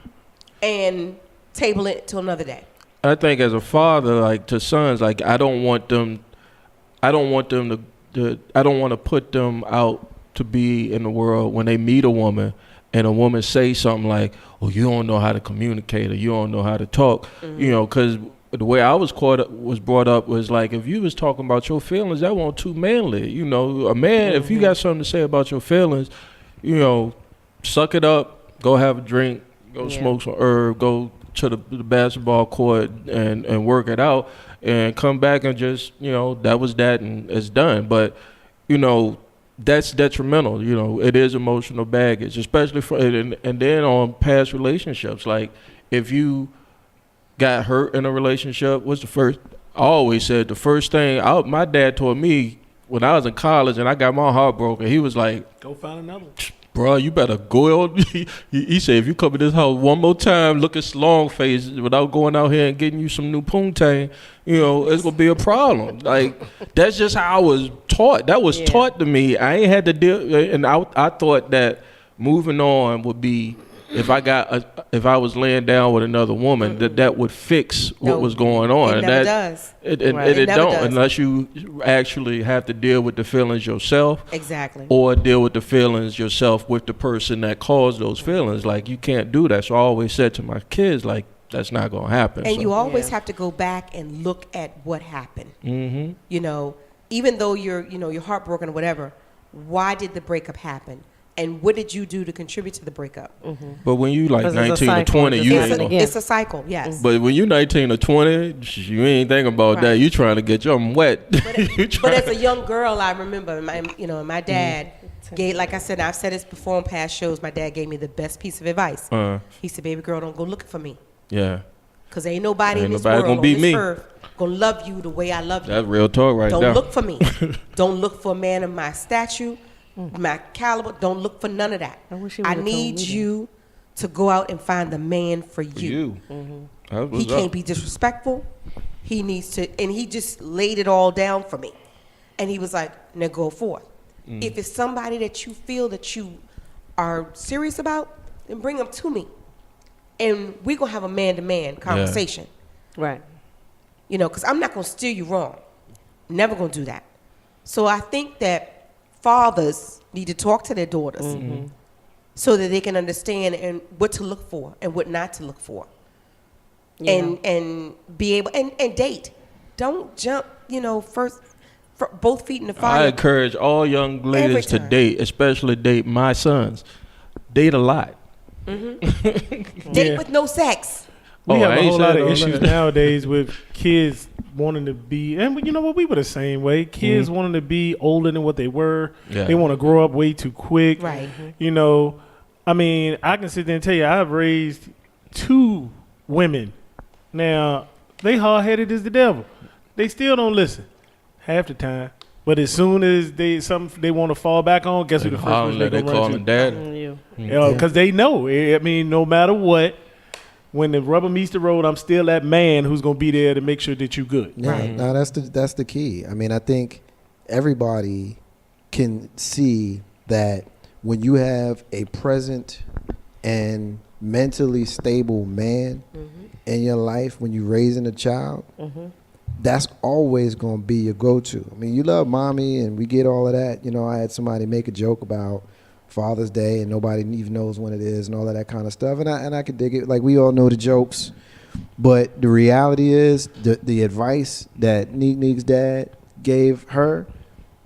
and table it till another day? I think as a father, like to sons, like I don't want to put them out to be in the world when they meet a woman and a woman say something like, "Oh, you don't know how to communicate, or you don't know how to talk," because the way I was brought up was like, if you was talking about your feelings, that wasn't too manly. A man, if you got something to say about your feelings, suck it up, go have a drink, go smoke some herb, go to the basketball court and work it out, and come back and just that was that and it's done. But that's detrimental. It is emotional baggage, especially for and then on past relationships. Like if you got hurt in a relationship, what's the first? I always said the first thing. My dad told me when I was in college and I got my heart broken. He was like, Go find another one. bro, you better go out. He said, if you come in this house one more time looking long face without going out here and getting you some new poontang, you know, it's gonna be a problem. Like, that's just how I was taught. That was taught to me. I ain't had to deal, and I thought that moving on would be, if I was laying down with another woman, that would fix what was going on. It never does. It Right. don't Never does. unless you actually have to deal with the feelings yourself. Exactly. Or deal with the feelings yourself with the person that caused those feelings. Like, you can't do that. So I always said to my kids, like, that's not gonna happen. And so. you always have to go back and look at what happened. Mm-hmm. You know, even though you're heartbroken or whatever, why did the breakup happen? And what did you do to contribute to the breakup? But when you like 'Cause it's a 19 or cycle. 20, you It's ain't. again. It's a cycle, yes. But when you 19 or 20, you ain't thinking about that. Right. You trying to get your wet. But as a young girl, I remember my dad gave, like I said, I've said this before on past shows, my dad gave me the best piece of advice. He said, baby girl, don't go looking for me. Yeah, Because ain't nobody in this nobody world gonna on beat this me. earth gonna love you the way I love you. that's real talk right Don't there. look for me. Don't look for a man of my stature, my caliber. Don't look for none of that. I wish he I would've told need me that. you to go out and find the man for For you. you. That's He what's can't up. be disrespectful. He needs to, and he just laid it all down for me. And he was like, now go forth. If it's somebody that you feel that you are serious about, then bring them to me. And we're going to have a man-to-man conversation. Right. You know, because I'm not going to steer you wrong. Never going to do that. So I think that fathers need to talk to their daughters so that they can understand and what to look for and what not to look for. Yeah. And be able, and date. Don't jump, first, both feet in the I fire. encourage all young ladies to time. date, especially date my sons. Date a lot. Date with no sex. We Oh, have I a ain't whole lot saying of all issues that. nowadays with kids wanting to be, and you know what, we were the same way. Kids wanting to be older than what they were. Yeah. They want to grow up way too quick. Right. You know, I mean, I can sit there and tell you, I've raised 2 women. Now, they hard-headed as the devil. They still don't listen half the time. But as soon as they want to fall back on, guess who the first one They they gonna calling run to? dad. You. Because they know. I mean, no matter what, when the rubber meets the road, I'm still that man who's gonna be there to make sure that you good. Yeah, Right. no, that's the key. I mean, I think everybody can see that when you have a present and mentally stable man in your life, when you're raising a child, that's always going to be your go-to. I mean, you love mommy and we get all of that. You know, I had somebody make a joke about Father's Day and nobody even knows when it is and all of that kind of stuff. And I could dig it. Like, we all know the jokes. But the reality is the advice that Neek's dad gave her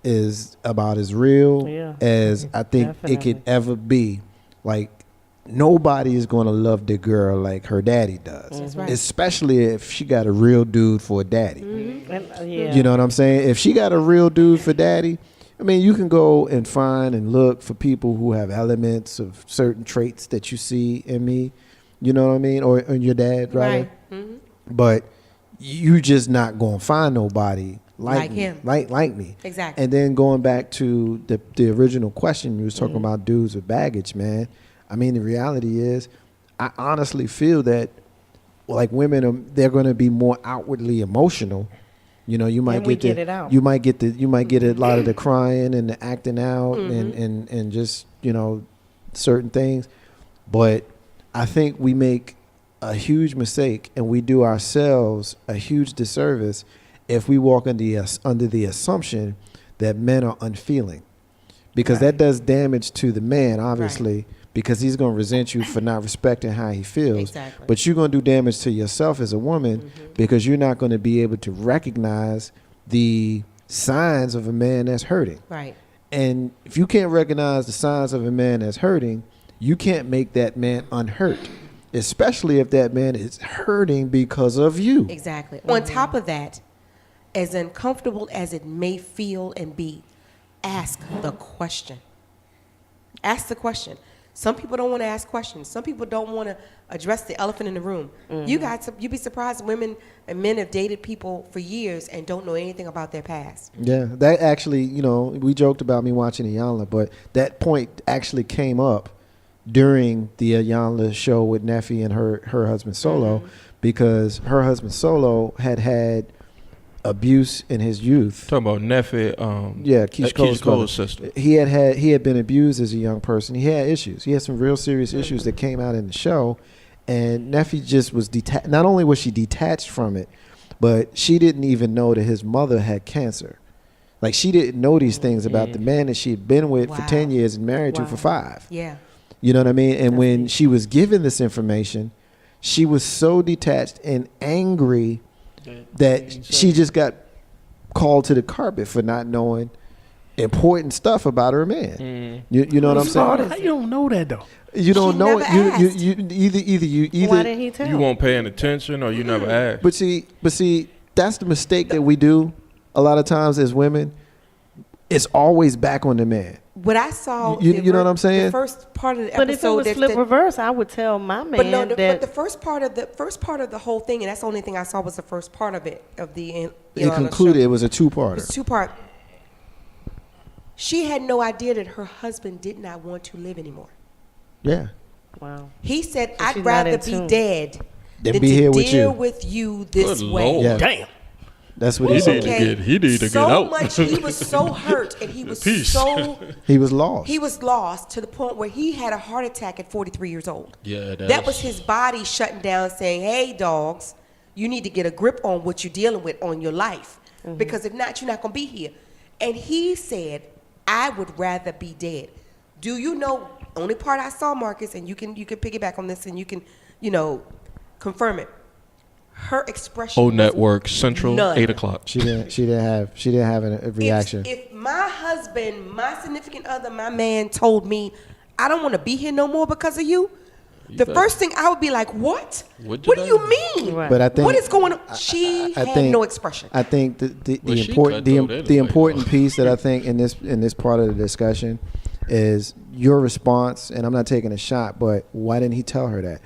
is about as real as I think it could ever be. Like, nobody is going to love the girl like her daddy does. That's right. Especially if she got a real dude for a daddy. Yeah. You know what I'm saying? If she got a real dude for daddy, I mean, you can go and find and look for people who have elements of certain traits that you see in me. You know what I mean? Or in your dad, rather. Right. But you just not going to find nobody like me, him. like me. Exactly. And then going back to the original question, you was talking about dudes with baggage, man. I mean, the reality is, I honestly feel that, like, women they're going to be more outwardly emotional. You know, you might And we get it out. you might get a lot of the crying and the acting out and just, you know, certain things. But I think we make a huge mistake and we do ourselves a huge disservice if we walk under the assumption that men are unfeeling, because that does damage to the man, obviously. Because he's going to resent you for not respecting how he feels. Exactly. But you're going to do damage to yourself as a woman because you're not going to be able to recognize the signs of a man that's hurting. Right. And if you can't recognize the signs of a man that's hurting, you can't make that man unhurt, especially if that man is hurting because of you. Exactly. On top of that, as uncomfortable as it may feel and be, ask the question. Ask the question. Some people don't want to ask questions. Some people don't want to address the elephant in the room. You'd be surprised women and men have dated people for years and don't know anything about their past. Yeah, that actually, we joked about me watching Iyanla, but that point actually came up during the Iyanla show with Neffy and her husband Solo, because her husband Solo had abuse in his youth. Talking about Neffy, Keish Cole's sister. He had been abused as a young person. He had issues. He had some real serious issues that came out in the show, and Neffy just was detached. Not only was she detached from it, but she didn't even know that his mother had cancer. Like, she didn't know these things about the man that she had been with for 10 years and married to for 5. Yeah. You know what I mean? And when she was given this information, she was so detached and angry that she just got called to the carpet for not knowing important stuff about her man. You know what I'm saying? How you don't know that though? You don't She know never it. You either. Why didn't he tell? You won't paying attention, or you never ask. But see, that's the mistake that we do a lot of times as women. It's always back on the man. What I saw, You know what I'm saying? The first part of the But if it episode, was flip reverse, I would tell my man but that. the first part of the whole thing, and that's the only thing I saw was the first part of it It concluded. It was a It two-parter. was 2-part. She had no idea that her husband did not want to live anymore. Yeah. Wow. He said, So "I'd she's rather not in be tune. dead Than than be here to with deal you." with you this Good way." Lord. Yeah. Damn. That's what he He said. did. He need to so get out. much. He was so hurt, and he was Peace. so He was lost. he was lost to the point where he had a heart attack at 43 years old. Yeah, That was his body shutting down, saying, "Hey, dogs, you need to get a grip on what you're dealing with on your life, because if not, you're not gonna be here." And he said, "I would rather be dead." Do you know? Only part I saw, Marcus, and you can piggyback on this, and you can, confirm it. Her expression. O was Network Central, none. 8:00. She didn't have a reaction. If my husband, my significant other, my man told me, "I don't want to be here no more because of you," the first thing I would be like, "What? What What you do you done?" mean? Right. But I think What is going on?" She I had think- no expression. I think the Well, she important cut through it the anyway, important though. piece that I think in this part of the discussion is your response. And I'm not taking a shot, but why didn't he tell her that?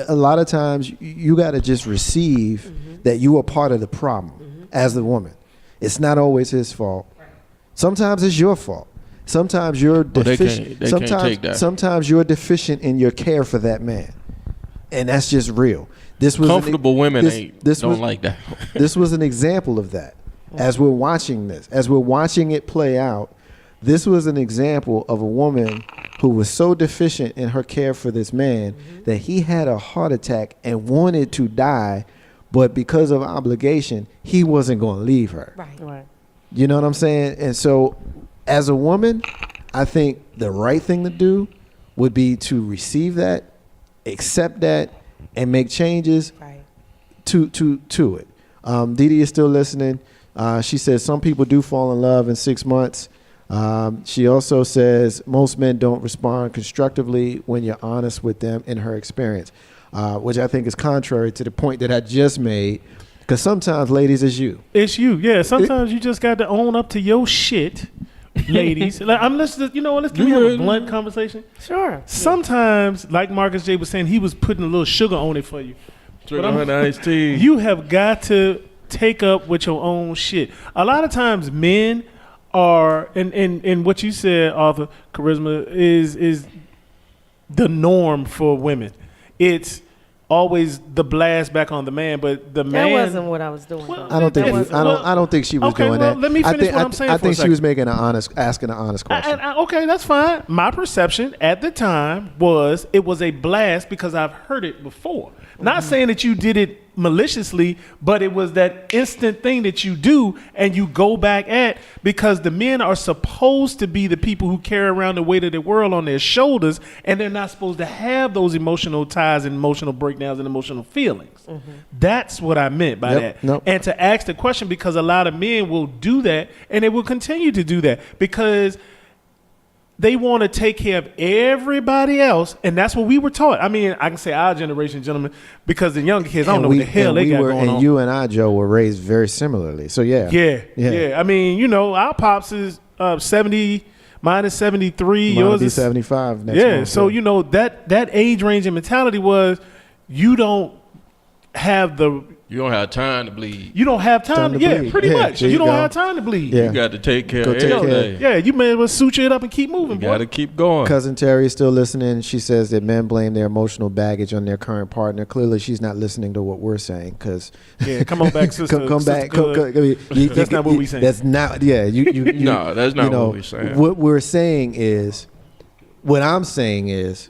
A lot of times you got to just receive that you are part of the problem as the woman. It's not always his fault. Sometimes it's your fault. Sometimes you're they deficient. can't take that. Sometimes you're deficient in your care for that man, and that's just real. This was Comfortable women don't was, like that. This was an example of that. As we're watching this, as we're watching it play out, this was an example of a woman who was so deficient in her care for this man that he had a heart attack and wanted to die, but because of obligation, he wasn't going to leave her. Right. You know what I'm saying? And so as a woman, I think the right thing to do would be to receive that, accept that, and make changes Right. to it. Didi is still listening. She says some people do fall in love in 6 months. She also says most men don't respond constructively when you're honest with them in her experience, which I think is contrary to the point that I just made. Because sometimes, ladies, it's you. It's you. Yeah. Sometimes you just got to own up to your shit, ladies. Like, I'm listening. You know what? Can we have a blunt conversation? Sure. Sometimes, like Marcus J was saying, he was putting a little sugar on it for you. Drink on iced tea. You have got to take up with your own shit. A lot of times men are, and what you said, Arthur, charisma, is the norm for women. It's always the blast back on the man, but the man. That wasn't what I was doing. Well, though. I don't think That- I don't think she was okay, doing well, that. let me I finish think, what I'm saying I for a think she second. was asking an honest question. Okay, that's fine. My perception at the time was it was a blast because I've heard it before. Not saying that you did it maliciously, but it was that instant thing that you do and you go back at, because the men are supposed to be the people who carry around the weight of the world on their shoulders, and they're not supposed to have those emotional ties and emotional breakdowns and emotional feelings. That's what I meant by that. Nope. And to ask the question, because a lot of men will do that and they will continue to do that because they want to take care of everybody else, and that's what we were taught. I mean, I can say our generation, gentlemen, because the younger kids, I don't know what the hell they got going on. You and I, Joe, were raised very similarly. So yeah. Yeah. I mean, our pops is 70. Mine is 73. Mine will Yours be is 75 next yeah. month. So you know that age range and mentality was you don't have the. You don't have time to bleed. You don't have time. to Yeah, bleed. pretty Yeah, much. there You you don't go. have time to bleed. Yeah. You got to take care Go of take every care. day. Yeah, you may as well suture it up and keep moving, You boy. got to keep going. Cousin Terry is still listening. She says that men blame their emotional baggage on their current partner. Clearly, she's not listening to what we're saying because Yeah, come on back, sister. come sister back. good. That's not what we saying. That's not. Yeah, you No, that's not you know, what we're saying. What we're saying is, what I'm saying is,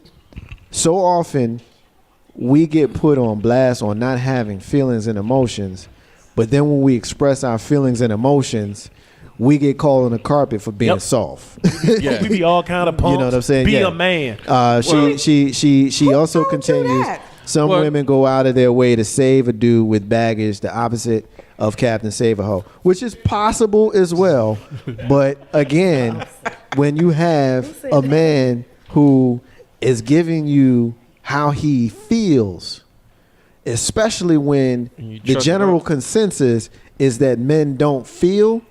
so often we get put on blast on not having feelings and emotions, but then when we express our feelings and emotions, we get called on the carpet for being Yep. soft. Yeah. We be all kind of punks. You know what I'm saying? Be Yeah. a man. She also told you continues. that? Some What? women go out of their way to save a dude with baggage, the opposite of Captain Save a Hoe, which is possible as well. But again, when you have a man who is giving you how he feels, especially when And you the chuck it general off. consensus is that men don't feel,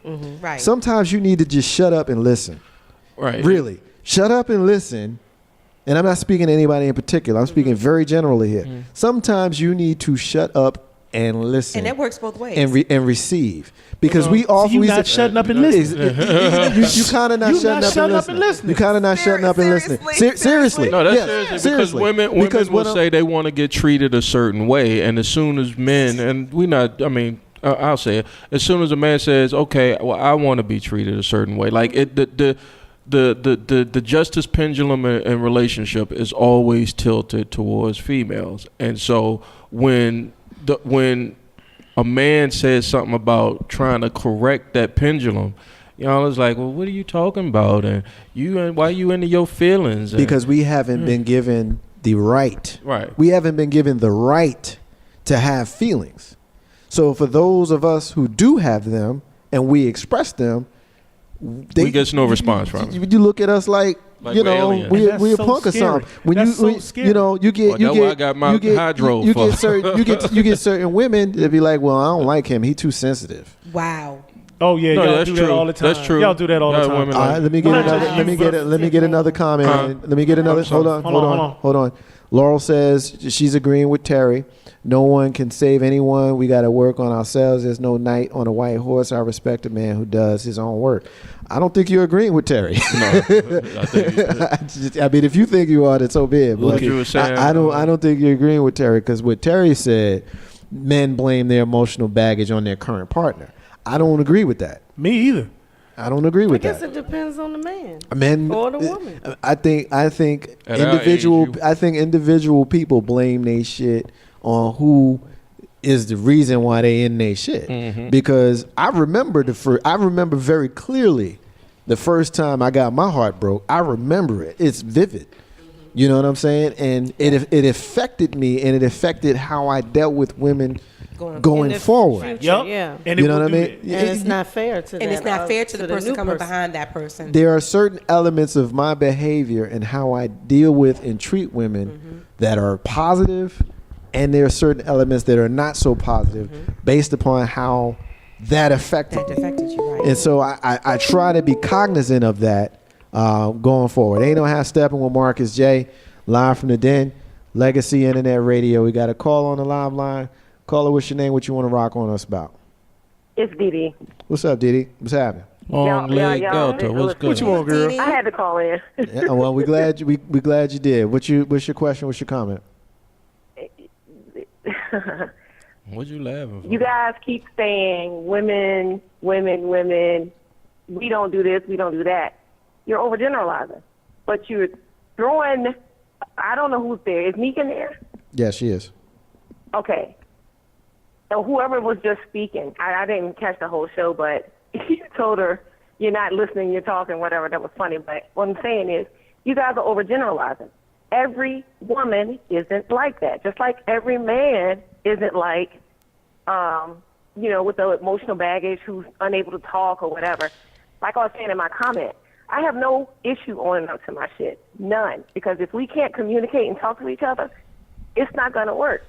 Right. sometimes you need to just shut up and listen. Right. Really, shut up and listen. And I'm not speaking to anybody in particular. I'm speaking very generally here. Sometimes you need to shut up and listen. And that works both ways. and receive. Because we So often you we not say- shutting up and listening. you kind of not You shutting not up shutting and up and listening. listening. You kind of not shutting up and listening. Seriously. No, that's Yes, seriously because women Because will what I'm- say they want to get treated a certain way, and as soon as men, and we not, I mean, I'll say it. As soon as a man says, "Okay, well, I want to be treated a certain way," like the justice pendulum in relationship is always tilted towards females, and so when a man says something about trying to correct that pendulum, y'all is like, well, what are you talking about? And why you into your feelings? And, Because we haven't been given the right. right. We haven't been given the right to have feelings. So for those of us who do have them and we express them, We gets no response from it. You look at us like Like you we're know aliens. we And that's we a so punk or scary. something. When That's you so when- scary. you know you get Well, you that's get why I got my you get hydro you for. get certain you get certain women that be like, well, I don't like him. He too sensitive. Wow. Oh yeah, No, y'all that's do true. that all the time. That's true. Y'all do that all the Yeah, time. women All right, let me get Not another. just Let me you, get. but- Let me get another comment. Let me get another. Hold on. Hold on. Laurel says she's agreeing with Terry. No one can save anyone. We got to work on ourselves. There's no knight on a white horse. I respect a man who does his own work. I don't think you're agreeing with Terry. No, I think I mean, if you think you are, then so be it. Look But what you were saying. I don't think you're agreeing with Terry because what Terry said, men blame their emotional baggage on their current partner. I don't agree with that. Me either. I don't agree I with guess that. it depends on the man. Men Or the woman. I think At our individual age, you- I think individual people blame they shit on who is the reason why they in they shit. Mm-hmm. Because I remember I remember very clearly the first time I got my heart broke. I remember it. It's vivid. You know what I'm saying? And it affected me, and it affected how I dealt with women going In the forward. future, Yep. Yeah. And You it know will what I do mean? that. And it's not fair to And it's not fair to the person new coming behind that person. There are certain elements of my behavior and how I deal with and treat women that are positive, and there are certain elements that are not so positive based upon how that affected That me. affected you, right? And so I try to be cognizant of that going forward. Ain't no half stepping with Marcus J. Live from the Den, Legacy Internet Radio. We got a call on the live line. Caller, what's your name? What you want to rock on us about? It's Dee. What's up, Didi? What's happening? Long leg Delta. What's good? What you want, girl? Dee. I had to call in. Yeah, well, we glad you did. What's your question? What's your comment? What you laughing for? You guys keep saying women. We don't do this. We don't do that. You're overgeneralizing, but you're throwing. I don't know who's there. Is Meek in there? Yeah, she is. Okay. So whoever was just speaking, I didn't catch the whole show, but you told her you're not listening, you're talking, whatever. That was funny. But what I'm saying is, you guys are overgeneralizing. Every woman isn't like that. Just like every man isn't like, with the emotional baggage who's unable to talk or whatever. Like I was saying in my comment, I have no issue owning up to my shit. None. Because if we can't communicate and talk to each other, it's not going to work.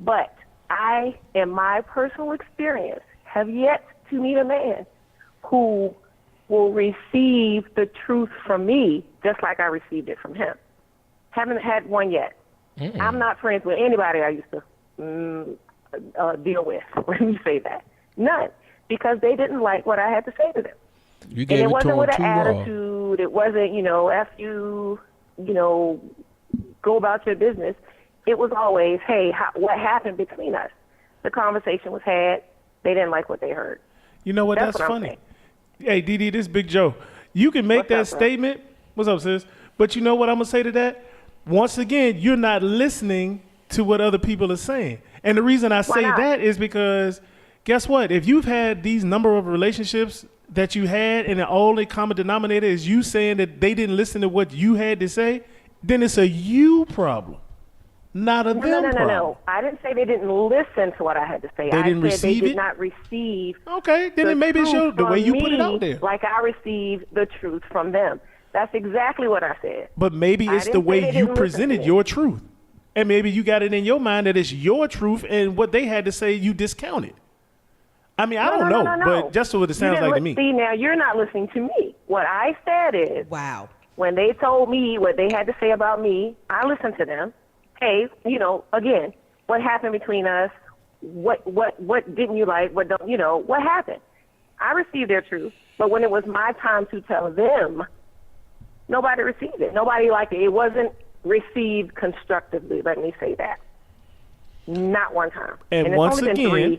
But I, in my personal experience, have yet to meet a man who will receive the truth from me just like I received it from him. Haven't had one yet. I'm not friends with anybody I used to deal with. Let me say that. None. Because they didn't like what I had to say to them. You And gave it it to wasn't them with an too raw. attitude. It wasn't, F you, go about your business. It was always, hey, what happened between us? The conversation was had. They didn't like what they heard. You know what? That's That's what I'm funny. saying. Hey, Dee, this Big Joe. You can make What's that up, bro? statement. What's up, sis? But you know what I'm going to say to that? Once again, you're not listening to what other people are saying. And the reason I say not? that is because guess what? If you've had these number of relationships that you had and the only common denominator is you saying that they didn't listen to what you had to say, then it's a you problem, not a them problem. No. I didn't say they didn't listen to what I had to say. They didn't I said receive they it? did not receive Okay, then it maybe it's truth the way from you put it me out there. like I received the truth from them. That's exactly what I said. But maybe I it's the didn't say way they you didn't listen to presented me. your truth. And maybe you got it in your mind that it's your truth and what they had to say you discounted. I mean, I don't know, No. but just what it You sounds didn't like to me. See, now you're not listening to me. What I said is, Wow. when they told me what they had to say about me, I listened to them. Hey, again, what happened between us? What didn't you like? What don't what happened? I received their truth, but when it was my time to tell them, nobody received it. Nobody liked it. It wasn't received constructively. Let me say that. Not one time. And it's once only been again,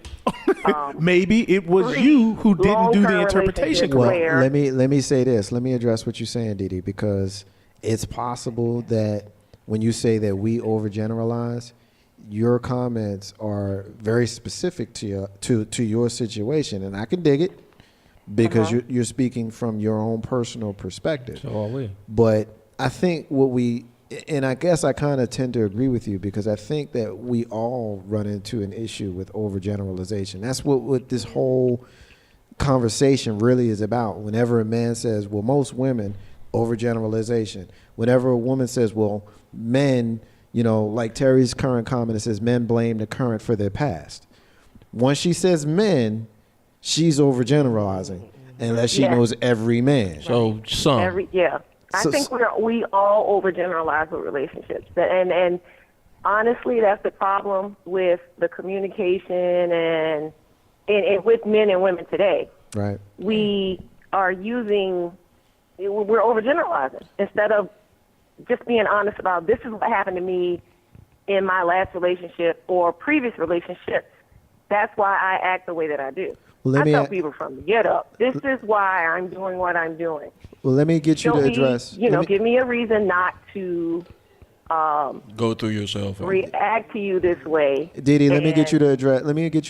three, maybe it was three you who didn't do the long-term interpretation relationships Well, correctly. where- let me say this. Let me address what you're saying, Didi, because it's possible that when you say that we overgeneralize, your comments are very specific to your situation, and I can dig it because you're speaking from your own personal perspective. So are we. But I think and I guess I kind of tend to agree with you because I think that we all run into an issue with overgeneralization. That's what this whole conversation really is about. Whenever a man says, well, most women, overgeneralization. Whenever a woman says, well, men, like Terry's current comment, it says men blame the current for their past. Once she says men, she's overgeneralizing unless she Yes. knows every man. So some. I So- think we all overgeneralize with relationships, and honestly, that's the problem with the communication and with men and women today. Right. We're overgeneralizing instead of just being honest about this is what happened to me in my last relationship or previous relationships. That's why I act the way that I do. Well, I tell people from the get up, this is why I'm doing what I'm doing. Well, let me get you to Don't address. give me a reason not to Go through yourself. react to you this way. Didi, let me get you And-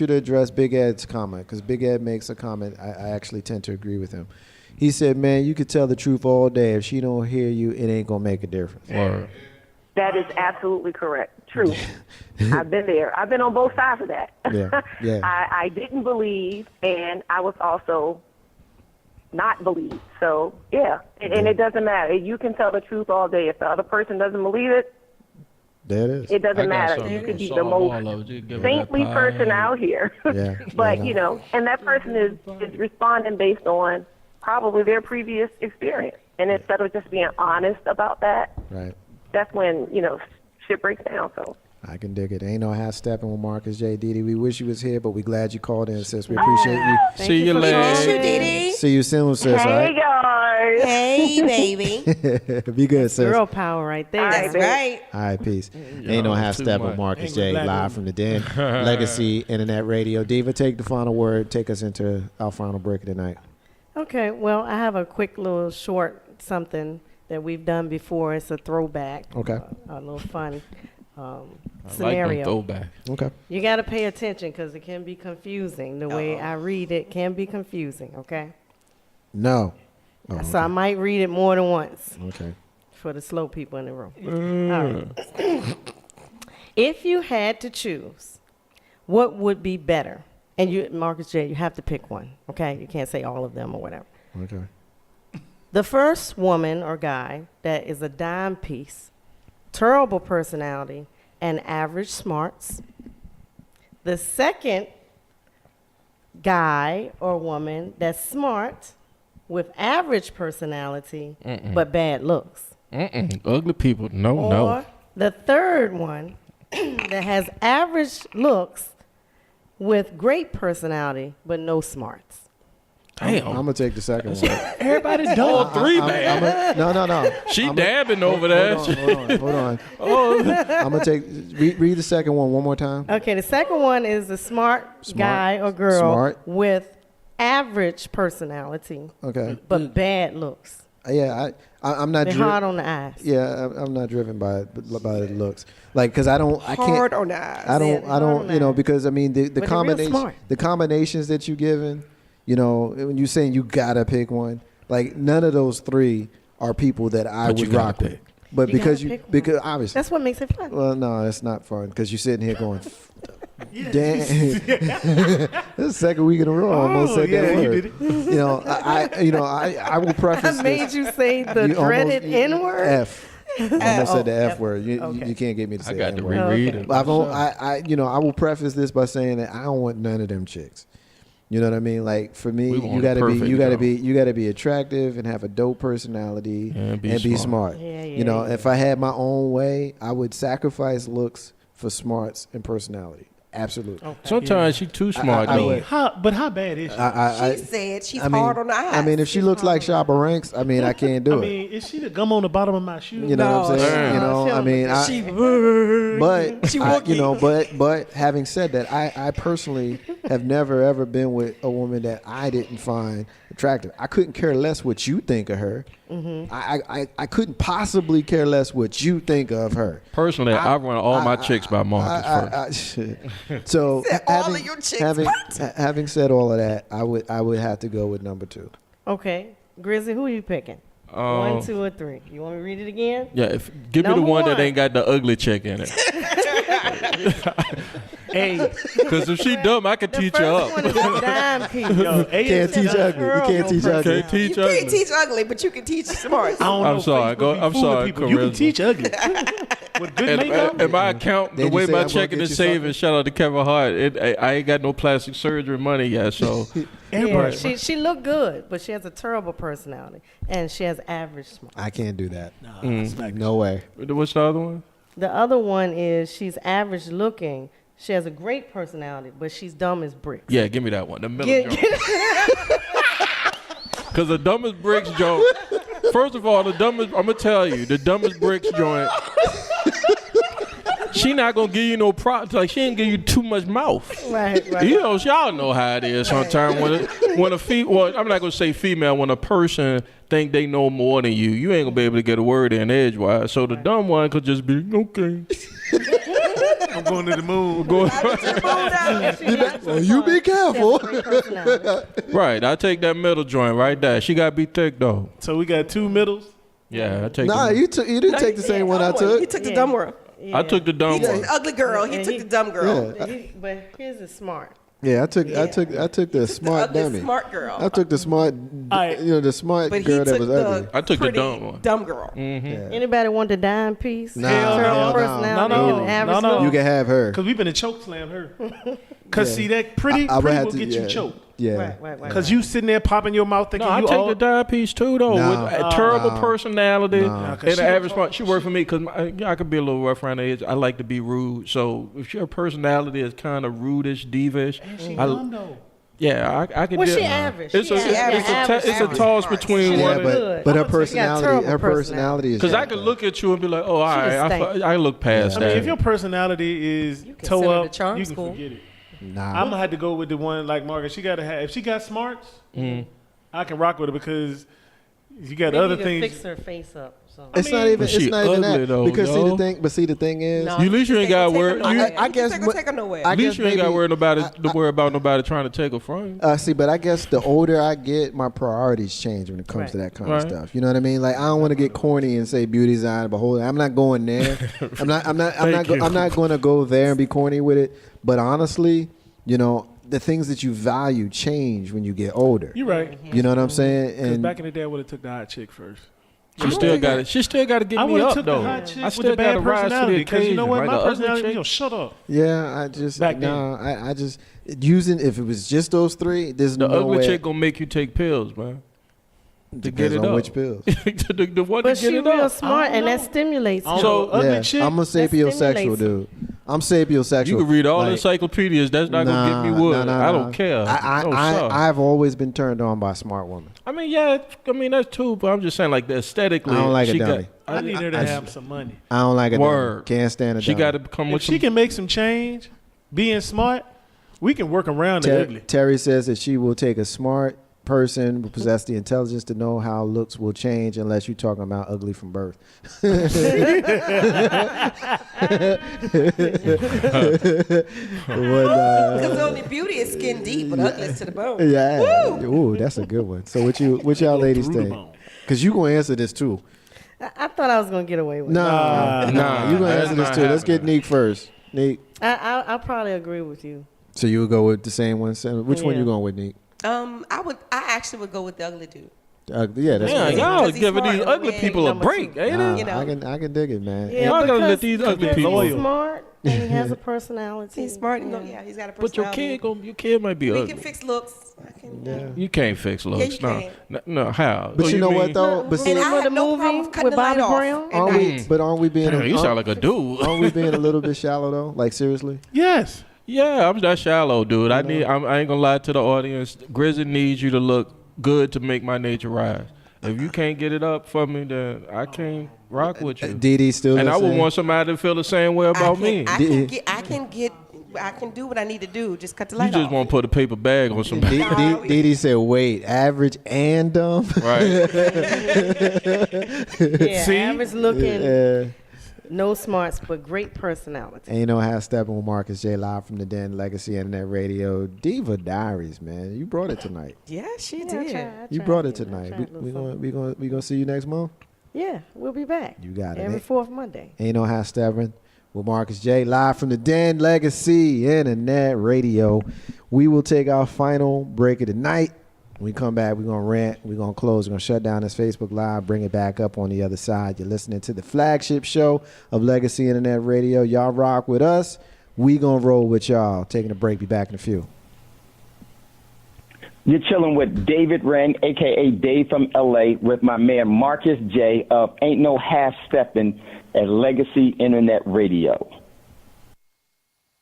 to address Big Ed's comment because Big Ed makes a comment. I actually tend to agree with him. He said, "Man, you could tell the truth all day. If she don't hear you, it ain't gonna make a difference." Or That is absolutely correct. True. I've been there. I've been on both sides of that. Yeah. I didn't believe, and I was also not believed. So, yeah. And it doesn't matter. You can tell the truth all day. If the other person doesn't believe it, There it is. it doesn't matter. You could be the most saintly person out here. Yeah. But, Yeah. and that person is responding based on probably their previous experience. And instead of just being honest about that, Right. that's when, shit breaks down. So I can dig it. Ain't no half stepping with Marcus J. Didi. We wish you was here, but we glad you called in, sis. We appreciate you. Thank See you for later. Miss you, calling. Didi. See you soon, sis. All hey, guys. Hey, baby. right. Be good, sis. Girl power right there. That's right. All right, peace. Ain't no half too step with much. Marcus Ain't J. no black Live woman. from the den. Legacy Internet Radio. Diva, take the final word. Take us into our final break of the night. Okay, well, I have a quick little short something that we've done before. It's a throwback. Okay. A little fun I like them scenario. throwback. Okay. You got to pay attention because it can be confusing. The way I read it can be confusing, okay? No. Oh, So I might read it more than once okay. for the slow people in the room. All right. If you had to choose, what would be better? And you, Marcus J., you have to pick one, okay? You can't say all of them or whatever. Okay. The first woman or guy that is a dime piece, terrible personality, and average smarts. The second guy or woman that's smart, with average personality but bad looks. Ugly people, no, Or no. the third one that has average looks with great personality but no smarts. Damn. I'm gonna take the second one. Everybody done. Three, man. No. She dabbing over there. Hold on. I'm gonna take. Read the second one more time. Okay, the second one is a smart guy or girl Smart. with average personality Okay. but bad looks. Yeah, I'm not. They're hard on the eyes. Yeah, I'm not driven by the looks. Like, because I can't. Hard on the eyes. I Yeah, don't. hard on the eyes. Because I mean the But they're real combination, smart. the combinations that you given. When you're saying you gotta pick one, like none of those three are people that I But you would gotta rock with. pick. But You because gotta pick one. because obviously. That's what makes it fun. Well, no, it's not fun because you're sitting here going, damn. This is the second week in a row. I almost said that you word. did it. I will preface I made this. you say the You dreaded almost- N word. F. I almost said the F F. word. You Okay. can't get me to say I got the to N word. reread Okay. it. I will preface this by saying that I don't want none of them chicks. You know what I mean? Like for me, We want you a gotta perfect girl. you gotta be attractive and have a dope personality And be be smart. smart. Yeah, You know, yeah. if I had my own way, I would sacrifice looks for smarts and personality. Absolutely. Sometimes she too smart, I though. would. But how bad is she? I She said she's I mean- hard on the eyes. I mean, if she looks like Shabba Ranks, I mean, I can't do I it. mean, is she the gum on the bottom of my shoe? You know what I'm No, saying? she- You know, she I don't mean, look but having said that, I personally have never ever been with a woman that I didn't find attractive. I couldn't care less what you think of her. I couldn't possibly care less what you think of her. Personally, I run all my chicks by Marcus first. So said all of your chicks, having said all of that, I would have to go with number 2. Okay. Grizzly, who are you picking? 1, 2, or 3? You want me to read it again? Yeah, give me the Number one that one. ain't got the ugly chick in it. Hey, Because if she dumb, I can The teach first her up. one is a dime piece. yo, A Can't is teach ugly. You can't teach ugly. Can't teach you ugly. can't teach ugly, but you can teach smart. I don't I'm know, sorry. Facebook be I'm fooling sorry, people. You can Charisma. teach ugly. With good makeup. And my account, the Did you way say my I'm gonna checking get is you saving, something? shout out to Kevin Hart. I ain't got no plastic surgery money yet, so Yeah, Everybody. she looked good, but she has a terrible personality, and she has average smart. I can't do that. Smack No way. what's the other one? The other one is she's average looking. She has a great personality, but she's dumb as bricks. Yeah, give me that one. The middle Get- joint. Because the dumbest bricks joint. First of all, I'm gonna tell you, the dumbest bricks joint. She not gonna give you no like she ain't give you too much mouth. Right. You know, y'all know how it is sometimes when I'm not gonna say female, when a person think they know more than you ain't gonna be able to get a word in edgewise. So the dumb one could just be okay. I'm going to the moon. You be careful. Great personality. Right, I take that middle joint right there. She gotta be thick though. So we got 2 middles. Yeah, I take. Nah, the, you didn't take the same one I He took. took the Yeah. dumb girl. Yeah. I took the dumb He took one. the ugly girl. He Yeah, took he- the dumb girl. Yeah. But his is smart. Yeah, I took the smart ugly, dummy. smart girl. I took the smart, right. the smart But he girl that took was the ugly. I took the pretty dumb one. dumb girl. Yeah. Anybody want the dime piece? Nah, Terrible hell no. personality No, and average no. look? You can have her. Because we've been to choke slam her. Because Yeah. see, that pretty I would will have to- get yeah. you choked. Yeah. Right. Because you sitting there popping your mouth thinking No, I you take all... the dime piece too though. Nah. With a terrible Nah. personality Nah. Cause and she an don't average talk- smart. She work for me because I could be a little rough around the edge. I like to be rude. So if your personality is kind of rudish, divish, She I, dumb though. yeah, I can Well, do she it. average. It's She a average. it's a toss between She one. Yeah, look and- good. but her I'm gonna say she got personality, terrible personality is. Cause I jacked could up. look at you and be like, oh, all right, stank. I look past I that. mean, if your personality is can toe send her to up, charm you can school. forget it. Nah. I'm gonna have to go with the one like Margaret. She gotta have. If she got smarts, Mm. I can rock with her because you got Maybe other you can things. fix her face up. So. It's mean- not even. But she It's not even ugly that. though, Because yo. see the thing is. No, You at least you ain't got to worry. I guess ain't gonna take her nowhere. I At least guess you ain't got to maybe- worry about nobody trying to take her from you. See, but I guess the older I get, my priorities change when it comes to that kind of Right. stuff. You know what I mean? Like I don't want to get corny and say beauty's eye, but hold on, I'm not going there. I'm not going to go there and be corny with it. But honestly, the things that you value change when you get older. You're right. You know what I'm saying? Because And back in the day, I would have took the hot chick first. She still got it. She still got to get I me would have up took though. the hot chick I with still the got to bad rise to personality the because occasion. you know what, right? my The ugly personality. chick- Shut up. yeah, I just Back no, I just using if it was just those three, there's The no ugly way. chick gonna make you take pills, man. to get Depends it on up. which pills. the one But to get she it real up. smart, and that know. stimulates I don't her. know. Ugly Yeah, chick, I'm a that sapiosexual stimulates dude. I'm sapiosexual. You can read all the Like, encyclopedias. That's not gonna get me wood. I don't care. No, sir. I've always been turned on by smart women. I mean, yeah. I mean, that's true. But I'm just saying, like, aesthetically, I don't like a she got. dummy. I need her to have some money. I don't like a Word. dummy. Can't stand a She dummy. got to come If with she some. can make some change, being smart, we can work around the ugly. Terry says that she will take a smart person who possess the intelligence to know how looks will change unless you're talking about ugly from birth. Because only beauty is skin deep, but ugly is to the bone. Yeah. Ooh, that's a good one. So what y'all ladies through the think? bone. Because you going to answer this too. I thought I was gonna get away with it. Nah, you going to that's answer this not too. Let's get happening. Neek first. Neek. I'll probably agree with you. So you would go with the same one? Which one Yeah. you going with, Neek? I actually would go with the ugly dude. Yeah, that's Yeah, right. y'all Because he's giving smart these and ugly win people a number break, two. ain't Nah, it? You know. I can dig it, man. Yeah, Y'all gotta let because- these ugly because people- He's smart and he has a personality. He's smart and Yeah. he's got a But personality. your kid might be We ugly. can fix looks. I can. You can't fix looks. you no. can. No, how? But Oh, you know what mean- though? But see, And I Remember have the no problem movie cutting with the light Bobby off Brown? at aren't night. aren't we being Damn, you sound like a dude. aren't we being a little bit shallow though? Like seriously? Yes. Yeah, I'm that shallow, dude. I ain't gonna lie to the audience. Grizzy needs you to look good to make my nature rise. If you can't get it up for me, then I can't rock with you. Dee still. And I would listening? want somebody to feel the same way about me. I can do what I need to do. Just cut the You light just off. want to put a paper bag on somebody, Dee said, "Wait, average and dumb." right? Yeah, See? average looking, Yeah. no smarts, but great personality. And you know how stepping with Marcus J live from the Den, Legacy Internet Radio, Diva Diaries, man. You brought it tonight. Yeah, she Yeah, I did. tried You to brought it get I tonight. tried a We little we gonna see you next month. something. Yeah, we'll be back. You got it. Every Ain't, fourth Monday. ain't no how stepping with Marcus J live from the Den, Legacy Internet Radio. We will take our final break of the night. When we come back, we're going to rant. We're going to close. We're going to shut down this Facebook Live, bring it back up on the other side. You're listening to the flagship show of Legacy Internet Radio. Y'all rock with us. We going to roll with y'all. Taking a break. Be back in a few. You're chilling with David Wren, a.k.a. Dave from L.A., with my man Marcus J. of Ain't No Half Steppin' at Legacy Internet Radio.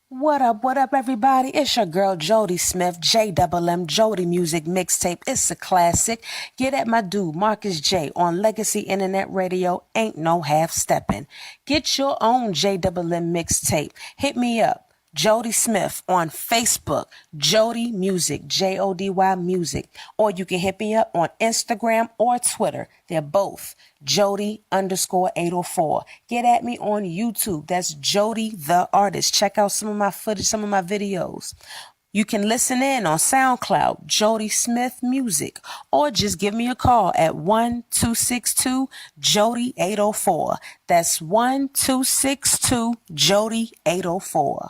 What up, everybody? It's your girl, Jody Smith, JMM, Jody Music Mixtape. It's a classic. Get at my dude, Marcus J, on Legacy Internet Radio. Ain't no half stepping. Get your own JMM mixtape. Hit me up. Jody Smith on Facebook, Jody Music, Jody Music, or you can hit me up on Instagram or Twitter. They're both Jody_804. Get at me on YouTube. That's Jody the Artist. Check out some of my footage, some of my videos. You can listen in on SoundCloud, Jody Smith Music, or just give me a call at 1-262-JODY-804. That's 1-262-JODY-804.